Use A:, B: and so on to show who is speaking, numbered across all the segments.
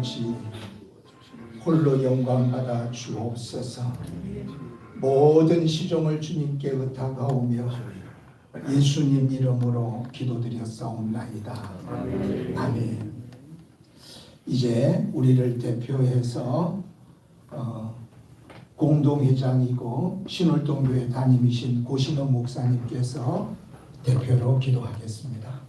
A: 아버지 홀로 영광받아 주옵소서. 모든 시종을 주님께 의탁하오며 예수님 이름으로 기도드렸사옵나이다. 아멘. 이제 우리를 대표해서 공동회장이고 신월동교회 담임이신 고신원 목사님께서 대표로 기도하겠습니다.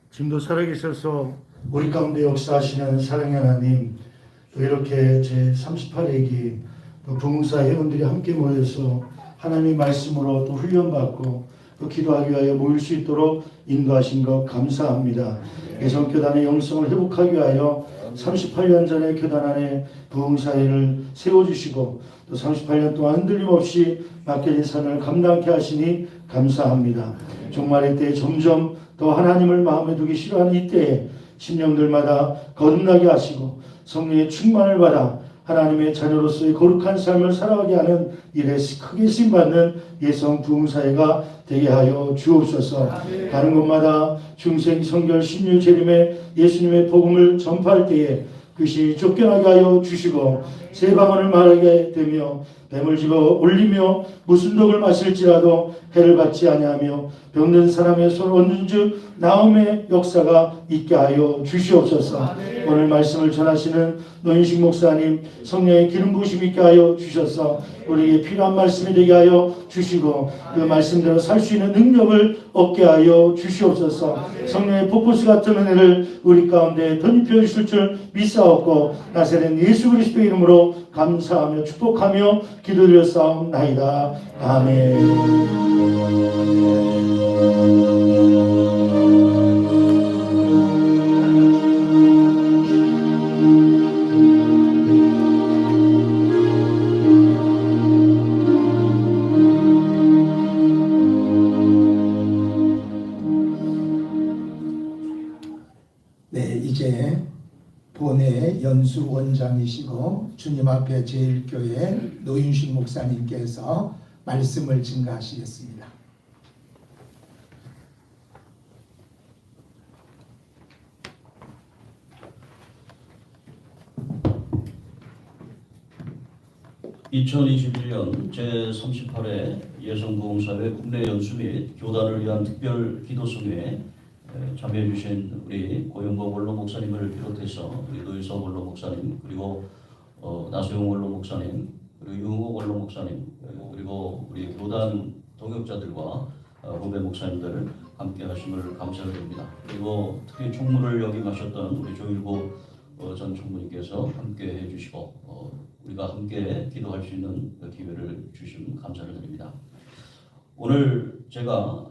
B: 지금도 살아계셔서 우리 가운데 역사하시는 사랑의 하나님, 또 이렇게 제38회기 부흥사 회원들이 함께 모여서 하나님의 말씀으로 또 훈련받고 또 기도하기 위하여 모일 수 있도록 인도하신 것 감사합니다. 예성교단의 영성을 회복하기 위하여 38년 전에 교단 안에 부흥사회를 세워주시고 또 38년 동안 흔들림 없이 맡겨진 삶을 감당케 하시니 감사합니다. 종말의 때에 점점 더 하나님을 마음에 두기 싫어하는 이때에 심령들마다 거듭나게 하시고 성령의 충만을 받아 하나님의 자녀로서의 거룩한 삶을 살아가게 하는 일에 크게 쓰임받는 예성 부흥사회가 되게 하여 주옵소서. 가는 곳마다 중생, 성결, 신유, 재림의 예수님의 복음을 전파할 때에 그것이 쫓겨나게 하여 주시고 새 방언을 말하게 되며 뱀을 집어 올리며 무슨 독을 마실지라도 해를 받지 아니하며 병든 사람의 손을 얻는 즉 나음의 역사가 있게 하여 주시옵소서. 오늘 말씀을 전하시는 노인식 목사님 성령의 기름 부으심 있게 하여 주셔서 우리에게 필요한 말씀이 되게 하여 주시고 그 말씀대로 살 수 있는 능력을 얻게 하여 주시옵소서. 성령의 폭포수 같은 은혜를 우리 가운데 덧입혀 주실 줄 믿사옵고 나사렛 예수 그리스도의 이름으로 감사하며 축복하며 기도드렸사옵나이다. 아멘.
A: 네, 이제 본회 연수원장이시고 주님 앞에 제일교회 노윤식 목사님께서 말씀을 증가하시겠습니다.
C: (2021년) 제38회 예성부흥사회 국내 연수 및 교단을 위한 특별 기도성회에 참여해 주신 우리 고영복 원로 목사님을 비롯해서 우리 노유석 원로 목사님, 그리고 나소영 원로 목사님, 그리고 유흥옥 원로 목사님, 그리고 우리 교단 동역자들과 후배 목사님들 함께 하심을 감사드립니다. 그리고 특히 총무를 역임하셨던 우리 조일보 전 총무님께서 함께 해주시고 우리가 함께 기도할 수 있는 기회를 주신 감사를 드립니다. 오늘 제가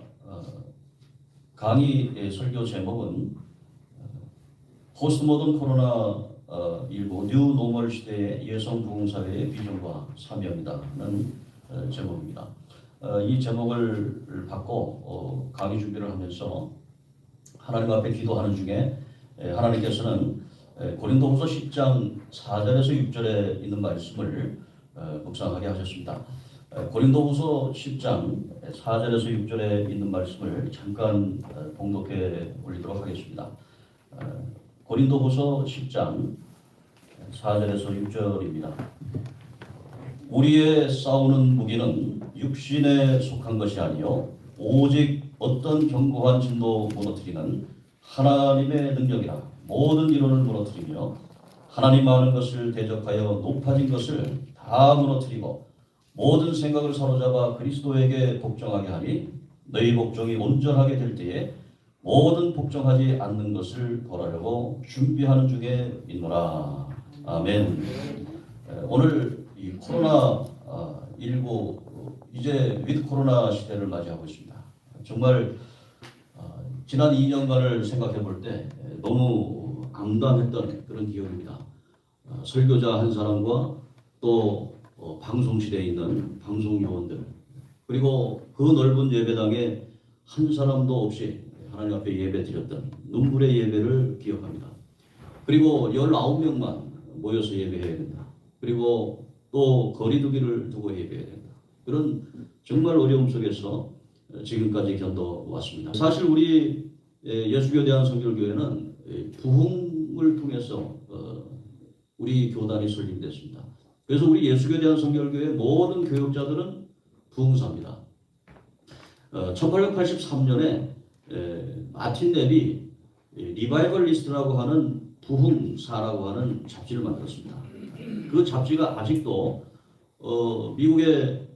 C: 강의 설교 제목은 포스트 모던 코로나19 뉴 노멀 시대의 예성 부흥사회의 비전과 사명이다는 제목입니다. 이 제목을 받고 강의 준비를 하면서 하나님 앞에 기도하는 중에 하나님께서는 고린도후서 10장 4절에서 6절에 있는 말씀을 묵상하게 하셨습니다. 고린도후서 10장 4절에서 6절에 있는 말씀을 잠깐 봉독해 올리도록 하겠습니다. 고린도후서 10장 4절에서 6절입니다. 우리의 싸우는 무기는 육신에 속한 것이 아니요 오직 어떤 견고한 진도 무너뜨리는 하나님의 능력이라 모든 이론을 무너뜨리며 하나님 많은 것을 대적하여 높아진 것을 다 무너뜨리고 모든 생각을 사로잡아 그리스도에게 복종하게 하니 너희 복종이 온전하게 될 때에 모든 복종하지 않는 것을 벌하려고 준비하는 중에 있노라. 아멘. 오늘 이 코로나19 이제 위드 코로나 시대를 맞이하고 있습니다. 정말 지난 2년간을 생각해 볼 때 너무 암담했던 그런 기억입니다. 설교자 한 사람과 또 방송실에 있는 방송요원들, 그리고 그 넓은 예배당에 한 사람도 없이 하나님 앞에 예배 드렸던 눈물의 예배를 기억합니다. 그리고 19명만 모여서 예배해야 된다. 그리고 또 거리두기를 두고 예배해야 된다. 그런 정말 어려움 속에서 지금까지 견뎌왔습니다. 사실 우리 예수교대한성결교회는 부흥을 통해서 우리 교단이 설립됐습니다. 그래서 우리 예수교대한성결교회 모든 교역자들은 부흥사입니다. 1883년에 마틴 랩이 리바이벌리스트라고 하는 부흥사라고 하는 잡지를 만들었습니다. 그 잡지가 아직도 미국의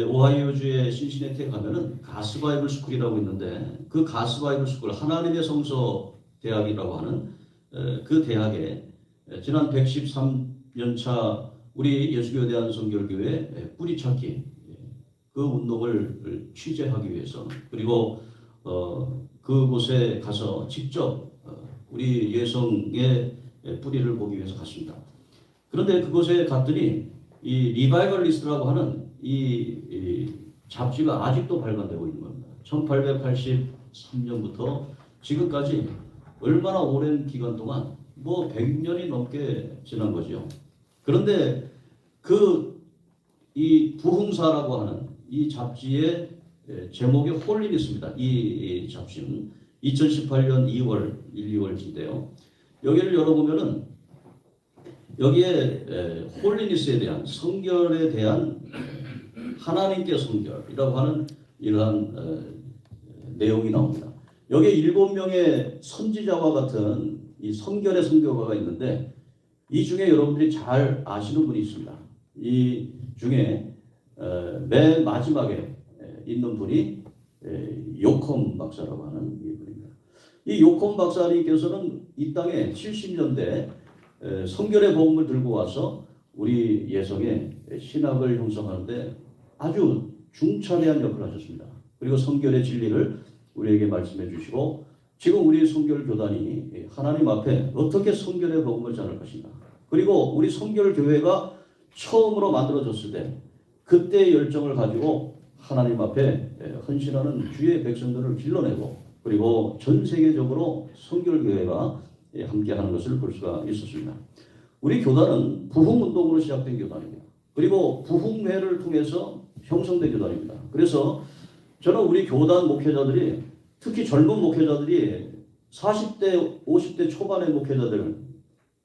C: 오하이오주의 신시내티에 가면은 가스 바이블 스쿨이라고 있는데 그 가스 바이블 스쿨 하나님의 성서 대학이라고 하는 그 대학에 지난 113년차 우리 예수교대한성결교회 뿌리찾기 그 운동을 취재하기 위해서 그리고 그곳에 가서 직접 우리 예성의 뿌리를 보기 위해서 갔습니다. 그런데 그곳에 갔더니 이 리바이벌리스트라고 하는 이 잡지가 아직도 발간되고 있는 겁니다. 1883년부터 지금까지 얼마나 오랜 기간 동안 뭐 100년이 넘게 지난 거죠. 그런데 이 부흥사라고 하는 이 잡지의 제목이 홀리니스입니다. 이 잡지는 2018년 2월, 1, 2월인데요. 여기를 열어보면은 여기에 홀리니스에 대한 성결에 대한 하나님께 성결이라고 하는 이러한 내용이 나옵니다. 여기에 7명의 선지자와 같은 이 성결의 선교가가 있는데 이 중에 여러분들이 잘 아시는 분이 있습니다. 이 중에 맨 마지막에 있는 분이 요콤 박사라고 하는 분입니다. 이 요콤 박사님께서는 이 땅에 70년대 성결의 복음을 들고 와서 우리 예성의 신학을 형성하는데 아주 중차대한 역할을 하셨습니다. 그리고 성결의 진리를 우리에게 말씀해 주시고 지금 우리 성결교단이 하나님 앞에 어떻게 성결의 복음을 전할 것인가. 그리고 우리 성결교회가 처음으로 만들어졌을 때 그때의 열정을 가지고 하나님 앞에 헌신하는 주의 백성들을 길러내고 그리고 전 세계적으로 성결교회가 함께하는 것을 볼 수가 있었습니다. 우리 교단은 부흥운동으로 시작된 교단입니다. 그리고 부흥회를 통해서 형성된 교단입니다. 그래서 저는 우리 교단 목회자들이 특히 젊은 목회자들이 40대, 50대 초반의 목회자들은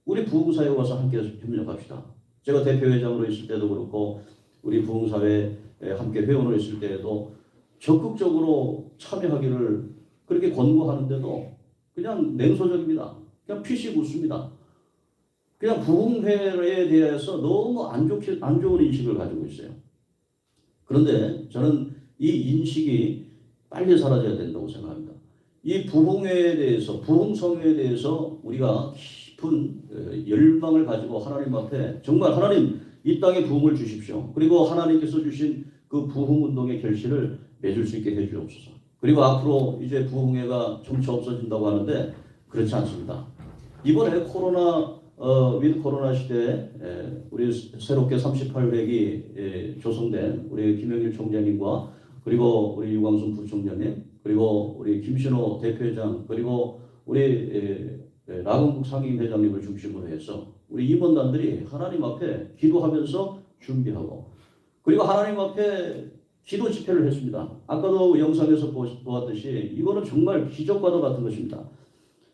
C: 우리 부흥사에 와서 함께 협력합시다. 제가 대표회장으로 있을 때도 그렇고 우리 부흥사회에 함께 회원으로 있을 때에도 적극적으로 참여하기를 그렇게 권고하는데도 그냥 냉소적입니다. 그냥 피식 웃습니다. 그냥 부흥회에 대해서 너무 안 좋은 인식을 가지고 있어요. 그런데 저는 이 인식이 빨리 사라져야 된다고 생각합니다. 이 부흥회에 대해서, 부흥성회에 대해서 우리가 깊은 열망을 가지고 하나님 앞에 정말 하나님 이 땅에 부흥을 주십시오. 그리고 하나님께서 주신 그 부흥운동의 결실을 맺을 수 있게 해주옵소서. 그리고 앞으로 이제 부흥회가 점차 없어진다고 하는데 그렇지 않습니다. 이번에 위드 코로나 시대에 우리 새롭게 38회기 조성된 우리 김영일 총장님과 그리고 우리 유광순 부총장님 그리고 우리 김신호 대표회장 그리고 우리 라건국 상임회장님을 중심으로 해서 우리 임원단들이 하나님 앞에 기도하면서 준비하고 그리고 하나님 앞에 기도 집회를 했습니다. 아까도 영상에서 보았듯이 이거는 정말 기적과도 같은 것입니다.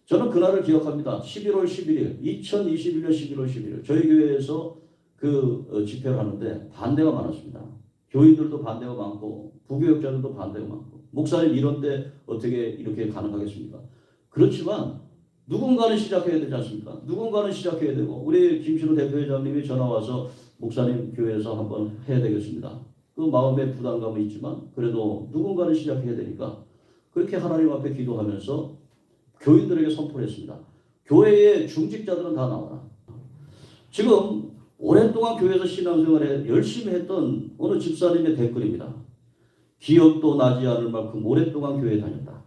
C: 저는 그날을 기억합니다. 11월 11일, 2021년 11월 11일 저희 교회에서 그 집회를 하는데 반대가 많았습니다. 교인들도 반대가 많고 부교역자들도 반대가 많고 목사님 이런데 어떻게 이렇게 가능하겠습니까? 그렇지만 누군가는 시작해야 되지 않습니까? 누군가는 시작해야 되고 우리 김신호 대표회장님이 전화와서 목사님 교회에서 한번 해야 되겠습니다. 그 마음의 부담감은 있지만 그래도 누군가는 시작해야 되니까 그렇게 하나님 앞에 기도하면서 교인들에게 선포를 했습니다. 교회의 중직자들은 다 나와라. 지금 오랫동안 교회에서 신앙생활에 열심히 했던 어느 집사님의 댓글입니다. 기업도 나지 않을 만큼 오랫동안 교회에 다녔다.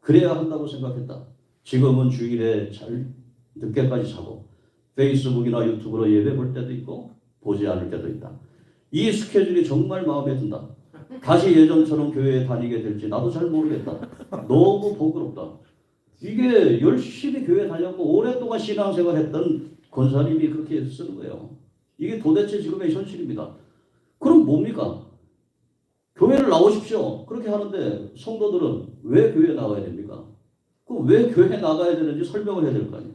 C: 그래야 한다고 생각했다. 지금은 주일에 잘 늦게까지 자고 페이스북이나 유튜브로 예배 볼 때도 있고 보지 않을 때도 있다. 이 스케줄이 정말 마음에 든다. 다시 예전처럼 교회에 다니게 될지 나도 잘 모르겠다. 너무 부끄럽다. 이게 열심히 교회 다녔고 오랫동안 신앙생활 했던 권사님이 그렇게 쓰는 거예요. 이게 도대체 지금의 현실입니다. 그럼 뭡니까? 교회를 나오십시오. 그렇게 하는데 성도들은 왜 교회에 나가야 됩니까? 그럼 왜 교회에 나가야 되는지 설명을 해야 될 거 아니에요.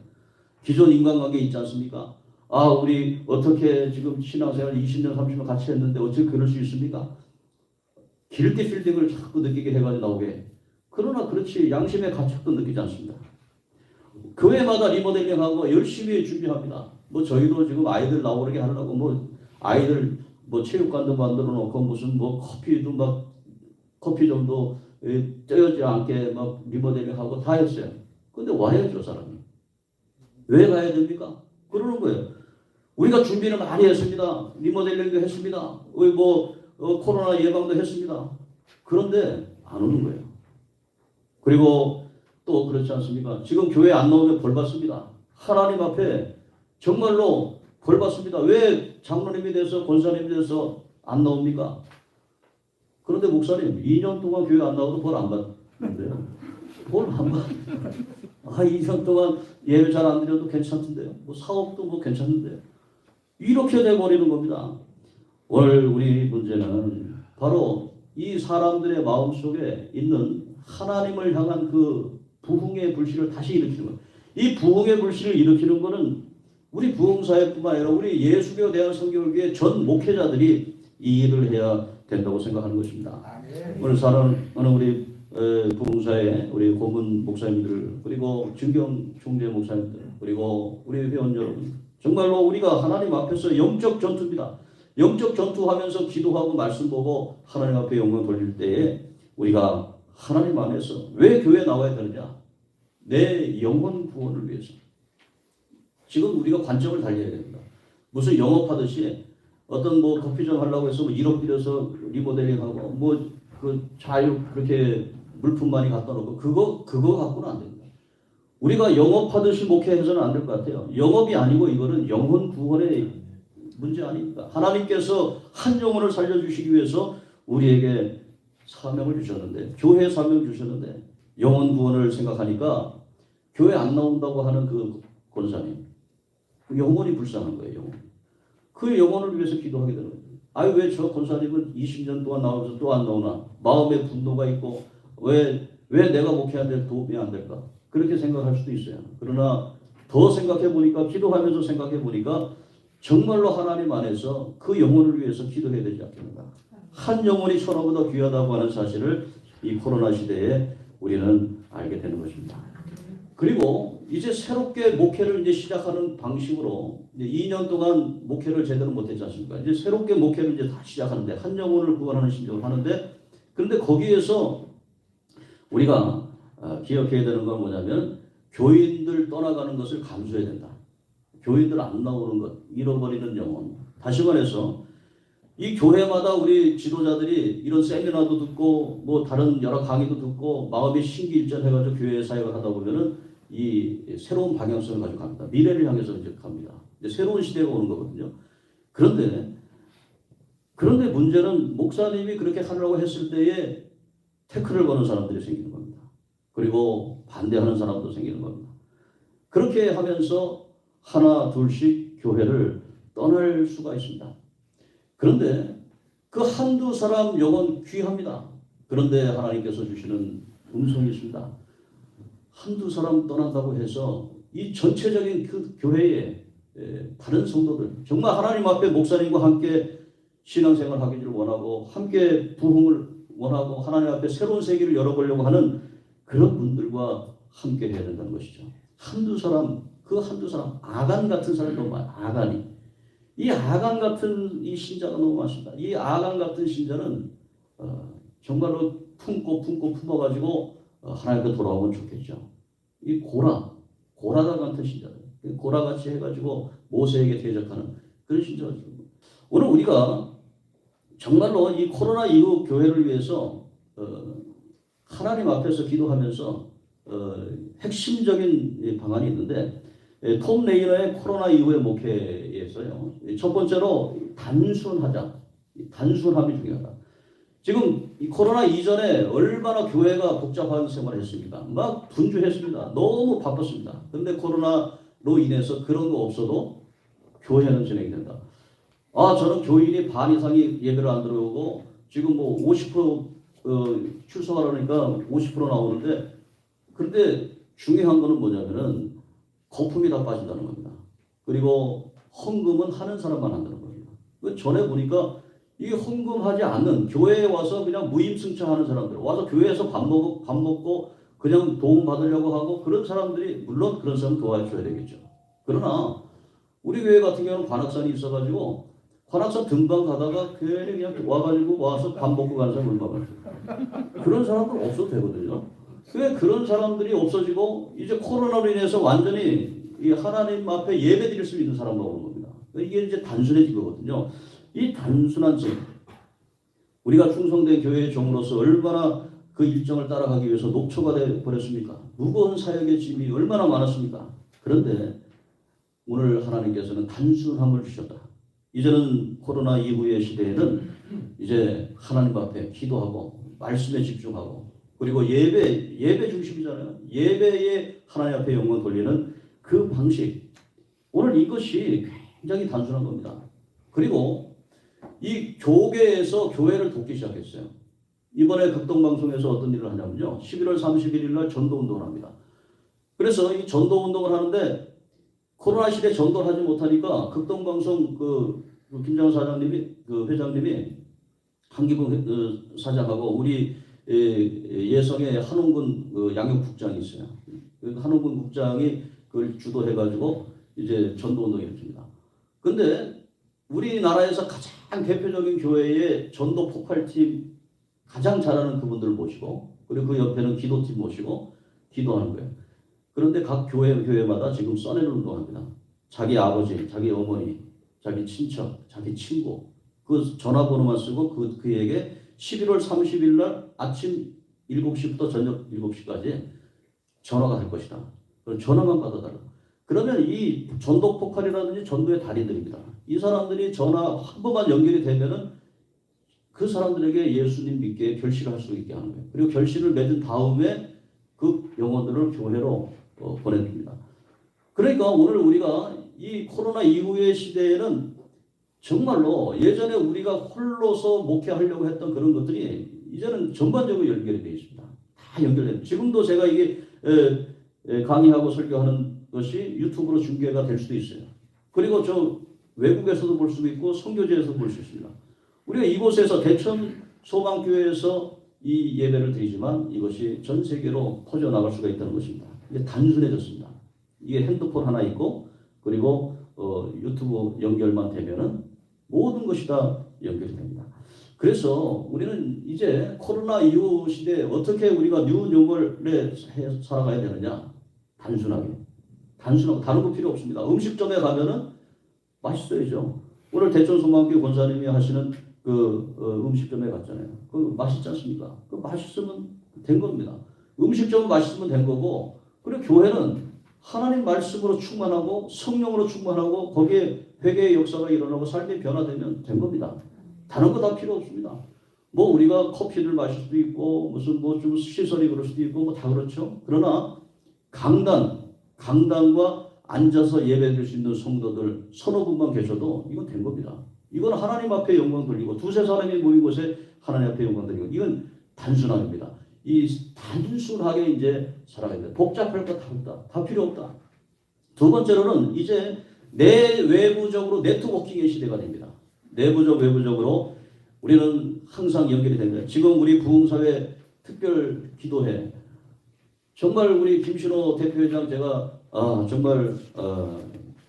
C: 기존 인간관계 있지 않습니까? 아, 우리 어떻게 지금 신앙생활 20년, 30년 같이 했는데 어떻게 그럴 수 있습니까? 길티 필딩을 자꾸 느끼게 해가지고 나오게. 그러나 그렇지 양심의 가책도 느끼지 않습니다. 교회마다 리모델링하고 열심히 준비합니다. 뭐 저희도 지금 아이들 나오게 하려고 뭐 아이들 뭐 체육관도 만들어 놓고 무슨 뭐 커피도 막 커피점도 떼어지 않게 막 리모델링하고 다 했어요. 근데 와야죠 사람이. 왜 가야 됩니까? 그러는 거예요. 우리가 준비를 많이 했습니다. 리모델링도 했습니다. 코로나 예방도 했습니다. 그런데 안 오는 거예요. 그리고 또 그렇지 않습니까? 지금 교회 안 나오면 벌 받습니다. 하나님 앞에 정말로 벌 받습니다. 왜 장로님이 돼서 권사님이 돼서 안 나옵니까? 그런데 목사님 2년 동안 교회 안 나와도 벌 안 받는데요. 벌 안 받. 2년 동안 예배 잘 안 드려도 괜찮던데요. 뭐 사업도 뭐 괜찮은데요. 이렇게 돼버리는 겁니다. 오늘 우리 문제는 바로 이 사람들의 마음속에 있는 하나님을 향한 그 부흥의 불씨를 다시 일으키는 거예요. 이 부흥의 불씨를 일으키는 것은 우리 부흥사회뿐만 아니라 우리 예수교 대한 성교육의 전 목회자들이 이 일을 해야 된다고 생각하는 것입니다. 오늘 사랑하는 우리 부흥사회 우리 고문 목사님들 그리고 준경 총재 목사님들 그리고 우리 회원 여러분 정말로 우리가 하나님 앞에서 영적 전투입니다. 영적 전투하면서 기도하고 말씀 보고 하나님 앞에 영광 돌릴 때에 우리가 하나님 안에서 왜 교회에 나와야 되느냐? 내 영혼 구원을 위해서. 지금 우리가 관점을 달려야 됩니다. 무슨 영업하듯이 어떤 뭐 커피점 하려고 해서 뭐 1억 들여서 리모델링하고 뭐 그 자유 그렇게 물품 많이 갖다 놓고 그거 갖고는 안 됩니다. 우리가 영업하듯이 목회해서는 안 될 것 같아요. 영업이 아니고 이거는 영혼 구원의 문제 아닙니까? 하나님께서 한 영혼을 살려주시기 위해서 우리에게 사명을 주셨는데 교회 사명 주셨는데 영혼 구원을 생각하니까 교회 안 나온다고 하는 그 권사님 그 영혼이 불쌍한 거예요. 영혼. 그 영혼을 위해서 기도하게 되는 거예요. 아유 왜 저 권사님은 20년 동안 나오면서 또 안 나오나 마음에 분노가 있고 왜 내가 목회하는데 도움이 안 될까 그렇게 생각할 수도 있어요. 그러나 더 생각해 보니까 기도하면서 생각해 보니까 정말로 하나님 안에서 그 영혼을 위해서 기도해야 되지 않겠는가. 한 영혼이 천하보다 귀하다고 하는 사실을 이 코로나 시대에 우리는 알게 되는 것입니다. 그리고 이제 새롭게 목회를 이제 시작하는 방식으로 이제 2년 동안 목회를 제대로 못했지 않습니까? 이제 새롭게 목회를 이제 다 시작하는데 한 영혼을 구원하는 심정을 하는데 그런데 거기에서 우리가 기억해야 되는 건 뭐냐면 교인들 떠나가는 것을 감수해야 된다. 교인들 안 나오는 것, 잃어버리는 영혼. 다시 말해서 이 교회마다 우리 지도자들이 이런 세미나도 듣고 뭐 다른 여러 강의도 듣고 마음이 신기일전해가지고 교회 사역을 하다 보면은 이 새로운 방향성을 가지고 갑니다. 미래를 향해서 이제 갑니다. 이제 새로운 시대가 오는 거거든요. 그런데 문제는 목사님이 그렇게 하려고 했을 때에 태클을 거는 사람들이 생기는 겁니다. 그리고 반대하는 사람도 생기는 겁니다. 그렇게 하면서 하나 둘씩 교회를 떠날 수가 있습니다. 그런데 그 한두 사람 영혼 귀합니다. 그런데 하나님께서 주시는 음성이 있습니다. 한두 사람 떠난다고 해서 이 전체적인 그 교회의 다른 성도들 정말 하나님 앞에 목사님과 함께 신앙생활 하기를 원하고 함께 부흥을 원하고 하나님 앞에 새로운 세계를 열어보려고 하는 그런 분들과 함께 해야 된다는 것이죠. 한두 사람 아간 같은 사람이 너무 많아요. 아간이. 이 아간 같은 이 신자가 너무 많습니다. 이 아간 같은 신자는 정말로 품어가지고 하나님께 돌아오면 좋겠죠. 이 고라다 같은 신자들, 고라같이 해가지고 모세에게 대적하는 그런 신자가 있습니다. 오늘 우리가 정말로 이 코로나 이후 교회를 위해서 하나님 앞에서 기도하면서 핵심적인 방안이 있는데 톰 레이너의 코로나 이후의 목회에서요. 첫 번째로 단순함이 중요하다. 지금 이 코로나 이전에 얼마나 교회가 복잡한 생활을 했습니까? 막 분주했습니다. 너무 바빴습니다. 그런데 코로나로 인해서 그런 거 없어도 교회는 진행이 된다. 저는 교인이 반 이상이 예배를 안 들어오고 지금 뭐 50% 출석하라니까 50% 나오는데 그런데 중요한 거는 뭐냐면은 거품이 다 빠진다는 겁니다. 그리고 헌금은 하는 사람만 한다는 겁니다. 그 전에 보니까 이 헌금하지 않는 교회에 와서 그냥 무임승차하는 사람들 와서 교회에서 밥 먹고 그냥 도움 받으려고 하고 그런 사람들이 물론 그런 사람 도와줘야 되겠죠. 그러나 우리 교회 같은 경우는 관악산이 있어가지고 관악산 등반 가다가 교회에 그냥 와가지고 와서 밥 먹고 가는 사람 얼마나 많아요. 그런 사람들 없어도 되거든요. 왜 그런 사람들이 없어지고 이제 코로나로 인해서 완전히 이 하나님 앞에 예배 드릴 수 있는 사람만 오는 겁니다. 이게 이제 단순해진 거거든요. 이 단순한 점, 우리가 충성된 교회의 종으로서 얼마나 그 일정을 따라가기 위해서 녹초가 돼 버렸습니까? 무거운 사역의 짐이 얼마나 많았습니까? 그런데 오늘 하나님께서는 단순함을 주셨다. 이제는 코로나 이후의 시대에는 이제 하나님 앞에 기도하고 말씀에 집중하고 그리고 예배 중심이잖아요. 예배에 하나님 앞에 영광 돌리는 그 방식. 오늘 이것이 굉장히 단순한 겁니다. 그리고 이 교계에서 교회를 돕기 시작했어요. 이번에 극동방송에서 어떤 일을 하냐면요. 11월 31일 날 전도운동을 합니다. 그래서 이 전도운동을 하는데 코로나 시대 전도를 하지 못하니까 극동방송 김장훈 사장님이 회장님이 한기붕 사장하고 우리 예성의 한홍근 양육국장이 있어요. 한홍근 국장이 그걸 주도해가지고 이제 전도운동을 일으킵니다. 근데 우리나라에서 가장 대표적인 교회의 전도 폭발팀 가장 잘하는 그분들을 모시고 그리고 그 옆에는 기도팀 모시고 기도하는 거예요. 그런데 각 교회마다 지금 써내는 운동합니다. 자기 아버지, 자기 어머니, 자기 친척, 자기 친구 그 전화번호만 쓰고 그에게 11월 30일 날 아침 7시부터 저녁 7시까지 전화가 될 것이다. 그럼 전화만 받아달라. 그러면 이 전도 폭발이라든지 전도의 달인들입니다. 이 사람들이 전화 한 번만 연결이 되면은 그 사람들에게 예수님 믿게 결실을 할 수 있게 하는 거예요. 그리고 결실을 맺은 다음에 그 영혼들을 교회로 보내줍니다. 그러니까 오늘 우리가 이 코로나 이후의 시대에는 정말로 예전에 우리가 홀로서 목회하려고 했던 그런 것들이 이제는 전반적으로 연결이 되어 있습니다. 다 연결돼요. 지금도 제가 이게 강의하고 설교하는 것이 유튜브로 중계가 될 수도 있어요. 그리고 저 외국에서도 볼 수 있고 선교제에서도 볼 수 있습니다. 우리가 이곳에서 대천 소망교회에서 이 예배를 드리지만 이것이 전 세계로 퍼져나갈 수가 있다는 것입니다. 이게 단순해졌습니다. 이게 핸드폰 하나 있고 그리고 유튜브 연결만 되면은 모든 것이 다 연결이 됩니다. 그래서 우리는 이제 코로나 이후 시대에 어떻게 우리가 뉴 노멀에 살아가야 되느냐? 단순하게. 단순하고 다른 거 필요 없습니다. 음식점에 가면은 맛있어야죠. 오늘 대천 소망교회 권사님이 하시는 음식점에 갔잖아요. 그 맛있지 않습니까? 그 맛있으면 된 겁니다. 음식점은 맛있으면 된 거고, 그리고 교회는 하나님 말씀으로 충만하고 성령으로 충만하고 거기에 회개의 역사가 일어나고 삶이 변화되면 된 겁니다. 다른 거 다 필요 없습니다. 뭐 우리가 커피를 마실 수도 있고 무슨 뭐 좀 시설이 그럴 수도 있고 뭐 다 그렇죠. 그러나 강단과 앉아서 예배드릴 수 있는 성도들 서너 분만 계셔도 이건 된 겁니다. 이건 하나님 앞에 영광 돌리고 두세 사람이 모인 곳에 하나님 앞에 영광 돌리고 이건 단순함입니다. 이 단순하게 이제 살아가야 돼. 복잡할 거 다 없다. 다 필요 없다. 두 번째로는 이제 외부적으로 네트워킹의 시대가 됩니다. 외부적으로 우리는 항상 연결이 됩니다. 지금 우리 부흥사회 특별 기도회 정말 우리 김신호 대표회장 제가 정말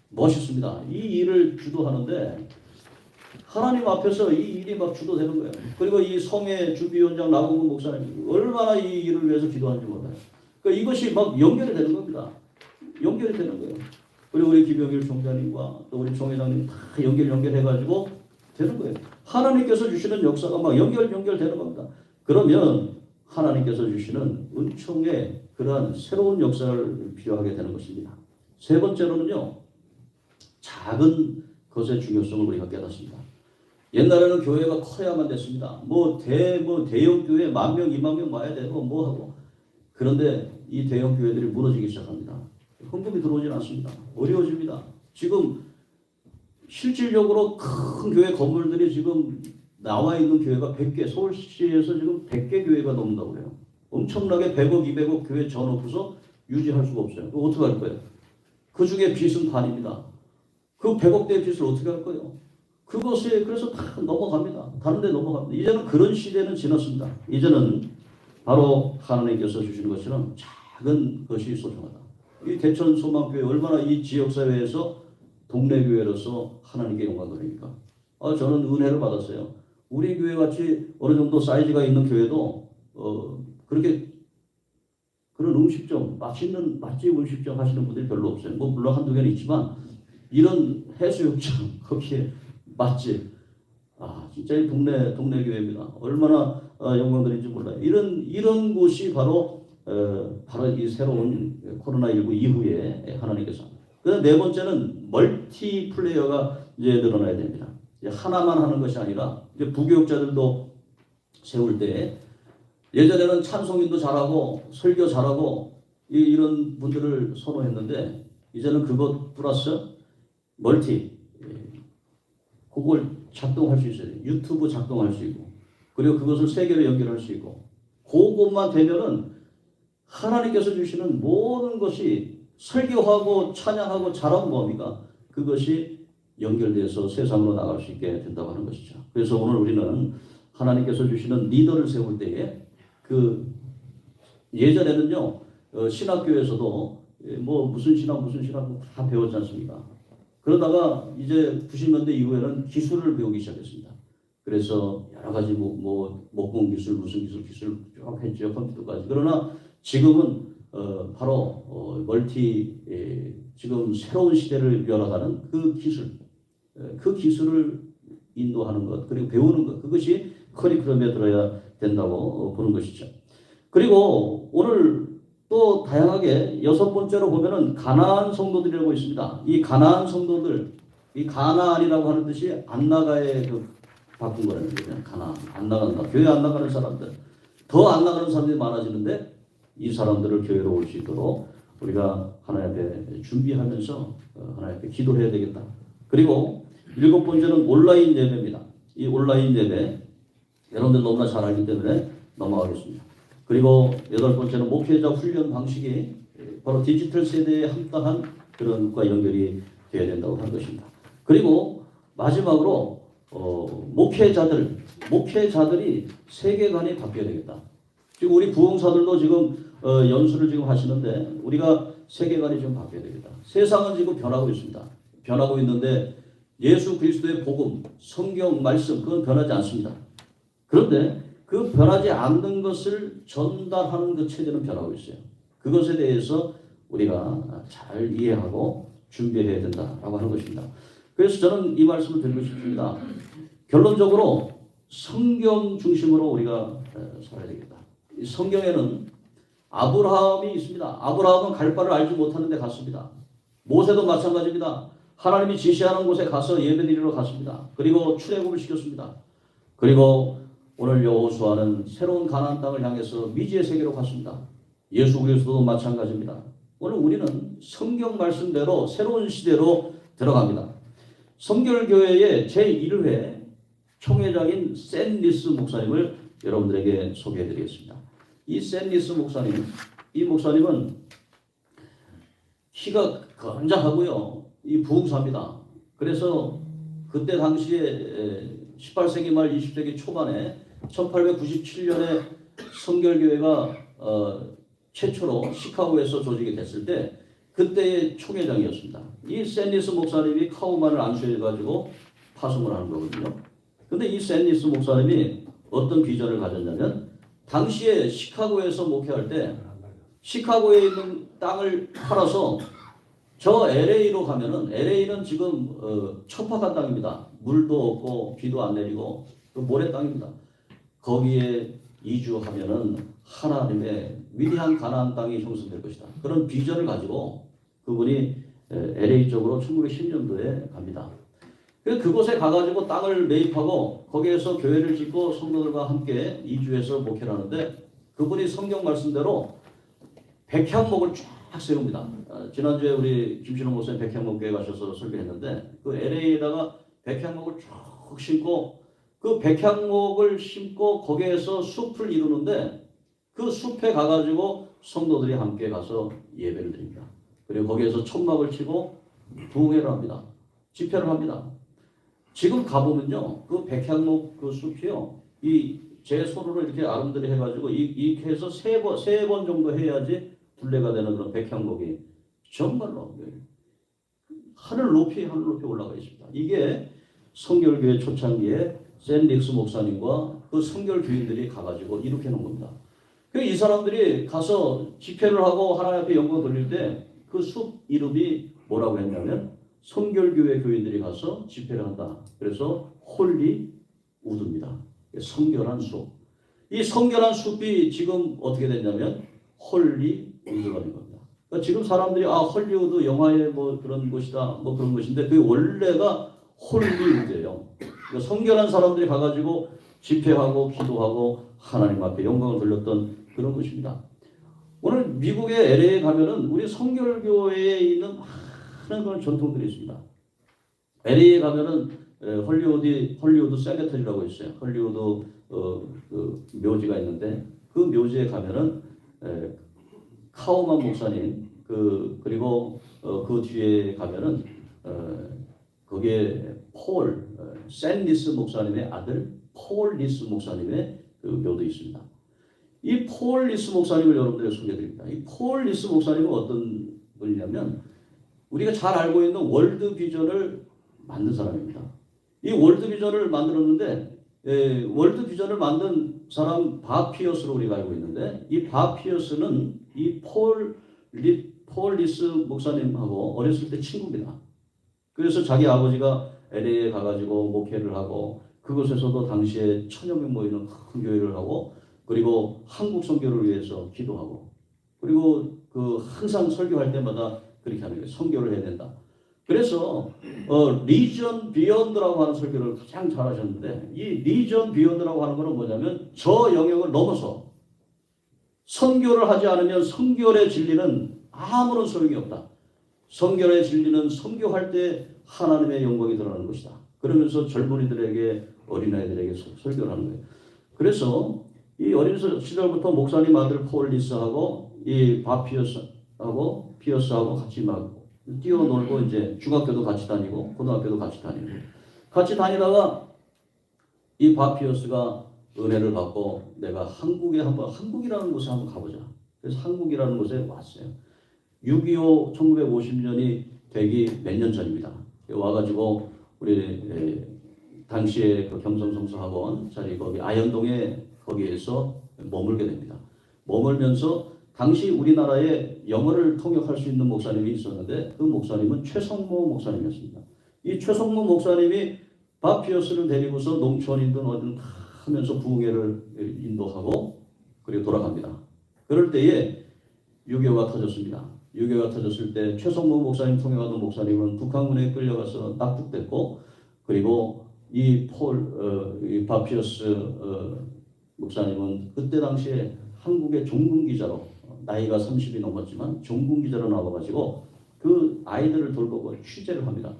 C: 멋있습니다. 이 일을 주도하는데 하나님 앞에서 이 일이 막 주도되는 거예요. 그리고 이 성의 주비원장 나봉근 목사님 얼마나 이 일을 위해서 기도하는지 몰라요. 그러니까 이것이 막 연결이 되는 겁니다. 연결이 되는 거예요. 그리고 우리 김영일 총장님과 또 우리 총회장님 다 연결해가지고 되는 거예요. 하나님께서 주시는 역사가 막 연결되는 겁니다. 그러면 하나님께서 주시는 은총의 그러한 새로운 역사를 필요하게 되는 것입니다. 세 번째로는요. 작은 것의 중요성을 우리가 깨닫습니다. 옛날에는 교회가 커야만 됐습니다. 대형 교회 10,000명, 20,000명 와야 되고 뭐 하고. 그런데 이 대형 교회들이 무너지기 시작합니다. 헌금이 들어오질 않습니다. 어려워집니다. 지금 실질적으로 큰 교회 건물들이 지금 나와 있는 교회가 100개, 서울시에서 지금 100개 교회가 넘는다고 그래요. 엄청나게 100억, 200억 교회 전업부서 유지할 수가 없어요. 그거 어떻게 할 거예요? 그 중에 빚은 반입니다. 그 100억대의 빚을 어떻게 할 거예요? 그것에 그래서 다 넘어갑니다. 다른 데 넘어갑니다. 이제는 그런 시대는 지났습니다. 이제는 바로 하나님께서 주시는 것처럼 작은 것이 소중하다. 이 대천 소망교회 얼마나 이 지역사회에서 동네 교회로서 하나님께 영광 돌립니까? 저는 은혜를 받았어요. 우리 교회 같이 어느 정도 사이즈가 있는 교회도 그렇게 그런 음식점, 맛있는 맛집 음식점 하시는 분들이 별로 없어요. 뭐 물론 한두 개는 있지만 이런 해수욕장 거기에 맛집, 진짜 이 동네 교회입니다. 얼마나 영광드린지 몰라요. 이런 곳이 바로 이 새로운 코로나19 이후에 하나님께서. 그다음 네 번째는 멀티 플레이어가 이제 늘어나야 됩니다. 이제 하나만 하는 것이 아니라 이제 부교육자들도 세울 때 예전에는 찬송인도 잘하고 설교 잘하고 이런 분들을 선호했는데 이제는 그것 플러스 멀티 그걸 작동할 수 있어요. 유튜브 작동할 수 있고 그리고 그것을 세계로 연결할 수 있고 그것만 되면은 하나님께서 주시는 모든 것이 설교하고 찬양하고 잘하면 뭡니까? 그것이 연결돼서 세상으로 나갈 수 있게 된다고 하는 것이죠. 그래서 오늘 우리는 하나님께서 주시는 리더를 세울 때에 예전에는요 신학교에서도 뭐 무슨 신학 다 배웠지 않습니까? 그러다가 이제 90년대 이후에는 기술을 배우기 시작했습니다. 그래서 여러 가지 목공 기술, 무슨 기술 쭉 했죠. 컴퓨터까지. 그러나 지금은 바로 지금 새로운 시대를 열어가는 그 기술을 인도하는 것 그리고 배우는 것 그것이 커리큘럼에 들어야 된다고 보는 것이죠. 그리고 오늘 또 다양하게 여섯 번째로 보면은 가나안 성도들이라고 있습니다. 이 가나안 성도들, 이 가나안이라고 하는 뜻이 안 나가에 바꾼 거라는 거예요. 가나안, 안 나간다. 교회 안 나가는 사람들, 더 안 나가는 사람들이 많아지는데 이 사람들을 교회로 올 수 있도록 우리가 하나님 앞에 준비하면서 하나님 앞에 기도해야 되겠다. 그리고 일곱 번째는 온라인 예배입니다. 이 온라인 예배 여러분들 너무나 잘 알기 때문에 넘어가겠습니다. 그리고 여덟 번째는 목회자 훈련 방식이 바로 디지털 세대에 합당한 그런 것과 연결이 되어야 된다고 하는 것입니다. 그리고 마지막으로 목회자들이 세계관이 바뀌어야 되겠다. 지금 우리 부흥사들도 지금 연수를 지금 하시는데 우리가 세계관이 좀 바뀌어야 되겠다. 세상은 지금 변하고 있습니다. 변하고 있는데 예수 그리스도의 복음, 성경 말씀 그건 변하지 않습니다. 그런데 그 변하지 않는 것을 전달하는 그 체제는 변하고 있어요. 그것에 대해서 우리가 잘 이해하고 준비해야 된다라고 하는 것입니다. 그래서 저는 이 말씀을 드리고 싶습니다. 결론적으로 성경 중심으로 우리가 살아야 되겠다. 이 성경에는 아브라함이 있습니다. 아브라함은 갈 바를 알지 못하는 데 갔습니다. 모세도 마찬가지입니다. 하나님이 지시하는 곳에 가서 예배드리러 갔습니다. 그리고 출애굽을 시켰습니다. 그리고 오늘 여호수아는 새로운 가나안 땅을 향해서 미지의 세계로 갔습니다. 예수 그리스도도 마찬가지입니다. 오늘 우리는 성경 말씀대로 새로운 시대로 들어갑니다. 성결교회의 제1회 총회장인 샌리스 목사님을 여러분들에게 소개해드리겠습니다. 이 샌리스 목사님은 키가 건장하고요. 이 부흥사입니다. 그래서 그때 당시에 18세기 말 20세기 초반에 1897년에 성결교회가 최초로 시카고에서 조직이 됐을 때 그때의 총회장이었습니다. 이 샌리스 목사님이 카우만을 안수해가지고 파송을 하는 거거든요. 근데 이 샌리스 목사님이 어떤 비전을 가졌냐면 당시에 시카고에서 목회할 때 시카고에 있는 땅을 팔아서 저 LA로 가면은 LA는 지금 척박한 땅입니다. 물도 없고 비도 안 내리고 그 모래 땅입니다. 거기에 이주하면은 하나님의 위대한 가나안 땅이 형성될 것이다. 그런 비전을 가지고 그분이 LA 쪽으로 1910년도에 갑니다. 그래서 그곳에 가가지고 땅을 매입하고 거기에서 교회를 짓고 성도들과 함께 이주해서 목회를 하는데 그분이 성경 말씀대로 백향목을 쫙 세웁니다. 지난주에 우리 김신호 목사님 백향목교회 가셔서 설교했는데 그 LA에다가 백향목을 쭉 심고 그 백향목을 심고 거기에서 숲을 이루는데 그 숲에 가가지고 성도들이 함께 가서 예배를 드립니다. 그리고 거기에서 천막을 치고 부흥회를 합니다. 집회를 합니다. 지금 가보면요, 그 백향목 그 숲이요, 제 손으로 이렇게 아름드리 해가지고 이렇게 해서 세 번 정도 해야지 둘레가 되는 그런 백향목이 정말로 하늘 높이 올라가 있습니다. 이게 성결교회 초창기에 샌릭스 목사님과 그 성결교인들이 가가지고 이렇게 놓은 겁니다. 이 사람들이 가서 집회를 하고 하나님 앞에 영광 돌릴 때 그 숲 이름이 뭐라고 했냐면 성결교회 교인들이 가서 집회를 한다. 그래서 홀리 우드입니다. 성결한 숲. 이 성결한 숲이 지금 어떻게 됐냐면 홀리 우드가 된 겁니다. 그러니까 지금 사람들이 헐리우드 영화의 뭐 그런 곳이다, 뭐 그런 것인데 그 원래가 홀리우드예요. 그러니까 성결한 사람들이 가가지고 집회하고 기도하고 하나님 앞에 영광을 돌렸던 그런 곳입니다. 오늘 미국의 LA에 가면은 우리 성결교회에 있는 많은 그런 전통들이 있습니다. LA에 가면은 헐리우드 세메터리라고 있어요. 헐리우드 그 묘지가 있는데 그 묘지에 가면은 카우만 목사님 그리고 그 뒤에 가면은 거기에 샌리스 목사님의 아들 폴 리스 목사님의 그 묘도 있습니다. 이 폴 리스 목사님을 여러분들에게 소개해드립니다. 이 폴 리스 목사님은 어떤 분이냐면 우리가 잘 알고 있는 월드 비전을 만든 사람입니다. 이 월드 비전을 만들었는데 월드 비전을 만든 사람 밥 피어스로 우리가 알고 있는데 이 밥 피어스는 이 폴 리스 목사님하고 어렸을 때 친구입니다. 그래서 자기 아버지가 LA에 가가지고 목회를 하고 그곳에서도 당시에 1000여 명 모이는 큰 교회를 하고 그리고 한국 선교를 위해서 기도하고 그리고 그 항상 설교할 때마다 그렇게 하는 거예요. 선교를 해야 된다. 그래서 리전 비욘드라고 하는 설교를 가장 잘하셨는데 이 리전 비욘드라고 하는 것은 뭐냐면 저 영역을 넘어서 선교를 하지 않으면 선교의 진리는 아무런 소용이 없다. 선교의 진리는 선교할 때 하나님의 영광이 드러나는 것이다. 그러면서 젊은이들에게 어린아이들에게 설교를 하는 거예요. 그래서 이 어린 시절부터 목사님 아들 폴 리스하고 이 밥 피어스하고 같이 막 뛰어놀고 이제 중학교도 같이 다니고 고등학교도 같이 다니고 같이 다니다가 이 밥 피어스가 은혜를 받고 내가 한국이라는 곳에 한번 가보자. 그래서 한국이라는 곳에 왔어요. 6.25 1950년이 되기 몇 년 전입니다. 와가지고 우리 당시에 그 경성성서학원 자리 거기 아현동에 거기에서 머물게 됩니다. 머물면서 당시 우리나라에 영어를 통역할 수 있는 목사님이 있었는데 그 목사님은 최성모 목사님이었습니다. 이 최성모 목사님이 밥 피어스를 데리고서 농촌이든 어딘 하면서 부흥회를 인도하고 그리고 돌아갑니다. 그럴 때에 6.25가 터졌습니다. 6.25가 터졌을 때 최성모 목사님 통역하던 목사님은 북한군에 끌려가서 납북됐고 그리고 이 밥 피어스 목사님은 그때 당시에 한국의 종군 기자로 나이가 30이 넘었지만 종군 기자로 나와가지고 그 아이들을 돌보고 취재를 합니다.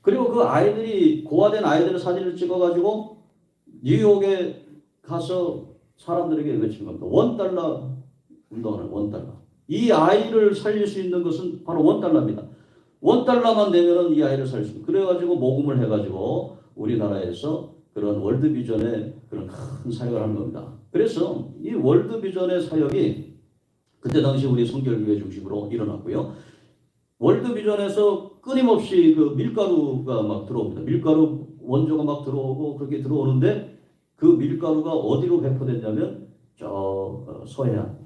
C: 그리고 그 아이들이 고아된 아이들의 사진을 찍어가지고 뉴욕에 가서 사람들에게 외치는 겁니다. $1 운동하는 $1. 이 아이를 살릴 수 있는 것은 바로 $1입니다. $1만 내면은 이 아이를 살릴 수 있습니다. 그래가지고 모금을 해가지고 우리나라에서 그런 월드비전의 그런 큰 사역을 하는 겁니다. 그래서 이 월드비전의 사역이 그때 당시 우리 성결교회 중심으로 일어났고요. 월드비전에서 끊임없이 그 밀가루가 막 들어옵니다. 밀가루 원조가 막 들어오고 그렇게 들어오는데 그 밀가루가 어디로 배포됐냐면 저 서해안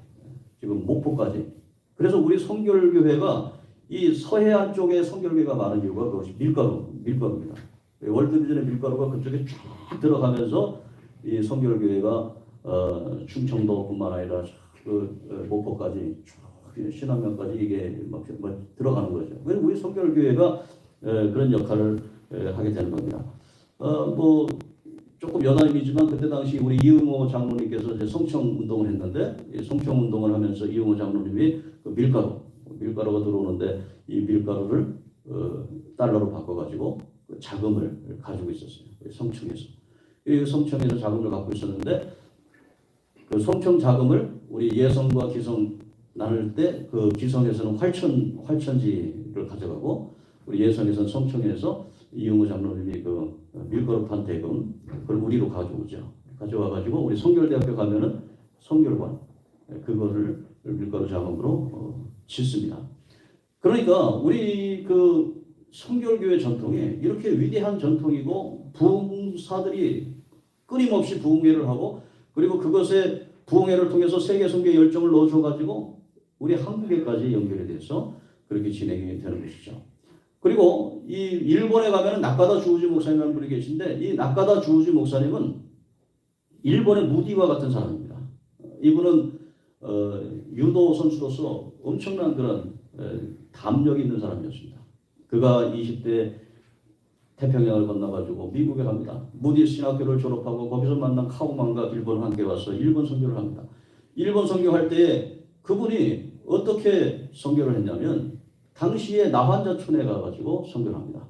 C: 지금 목포까지. 그래서 우리 성결교회가 이 서해안 쪽에 성결교회가 많은 이유가 그것이 밀가루입니다. 월드비전의 밀가루가 그쪽에 쫙 들어가면서 이 성결교회가 충청도뿐만 아니라 그 목포까지 신안면까지 이게 막 들어가는 거죠. 그래서 우리 성결교회가 그런 역할을 하게 되는 겁니다. 뭐 조금 여담이지만 그때 당시 우리 이응호 장로님께서 이제 성청 운동을 했는데 성청 운동을 하면서 이응호 장로님이 그 밀가루가 들어오는데 이 밀가루를 달러로 바꿔가지고 자금을 가지고 있었어요. 성청에서. 이 성청에서 자금을 갖고 있었는데 그 성청 자금을 우리 예성과 기성 나눌 때 그 기성에서는 활천지를 가져가고 우리 예성에서는 성청에서 이용호 장로님이 그 밀거릇한 대금 그걸 우리로 가져오죠. 가져와가지고 우리 성결대학교 가면은 성결관 그거를 밀가루 자금으로 짓습니다. 그러니까 우리 그 성결교회 전통이 이렇게 위대한 전통이고 부흥사들이 끊임없이 부흥회를 하고 그리고 그것에 부흥회를 통해서 세계 선교에 열정을 넣어줘가지고 우리 한국에까지 연결이 돼서 그렇게 진행이 되는 것이죠. 그리고 이 일본에 가면은 나카다 주우지 목사님이라는 분이 계신데 이 나카다 주우지 목사님은 일본의 무디와 같은 사람입니다. 이분은 유도 선수로서 엄청난 그런 담력 있는 사람이었습니다. 그가 20대 태평양을 건너가지고 미국에 갑니다. 무디 신학교를 졸업하고 거기서 만난 카우만과 일본 함께 와서 일본 선교를 합니다. 일본 선교할 때에 그분이 어떻게 선교를 했냐면 당시에 나환자촌에 가가지고 선교를 합니다.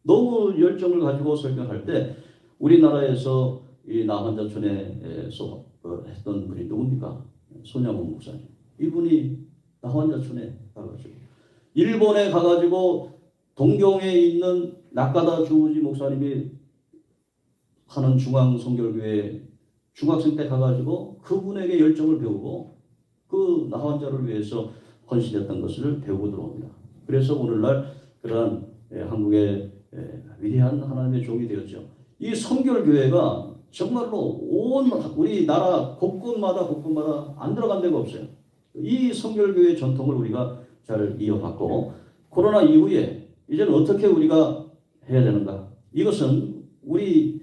C: 너무 열정을 가지고 설교할 때 우리나라에서 이 나환자촌에서 했던 분이 누굽니까? 손양원 목사님. 이분이 나환자촌에 가가지고 일본에 가가지고 동경에 있는 나카다 주우지 목사님이 하는 중앙성결교회 중학생 때 가가지고 그분에게 열정을 배우고 그 나환자를 위해서 헌신했던 것을 배우고 들어옵니다. 그래서 오늘날 그러한 한국의 위대한 하나님의 종이 되었죠. 이 성결교회가 정말로 온 우리나라 곳곳마다 안 들어간 데가 없어요. 이 성결교회 전통을 우리가 잘 이어받고 코로나 이후에 이제는 어떻게 우리가 해야 되는가? 이것은 우리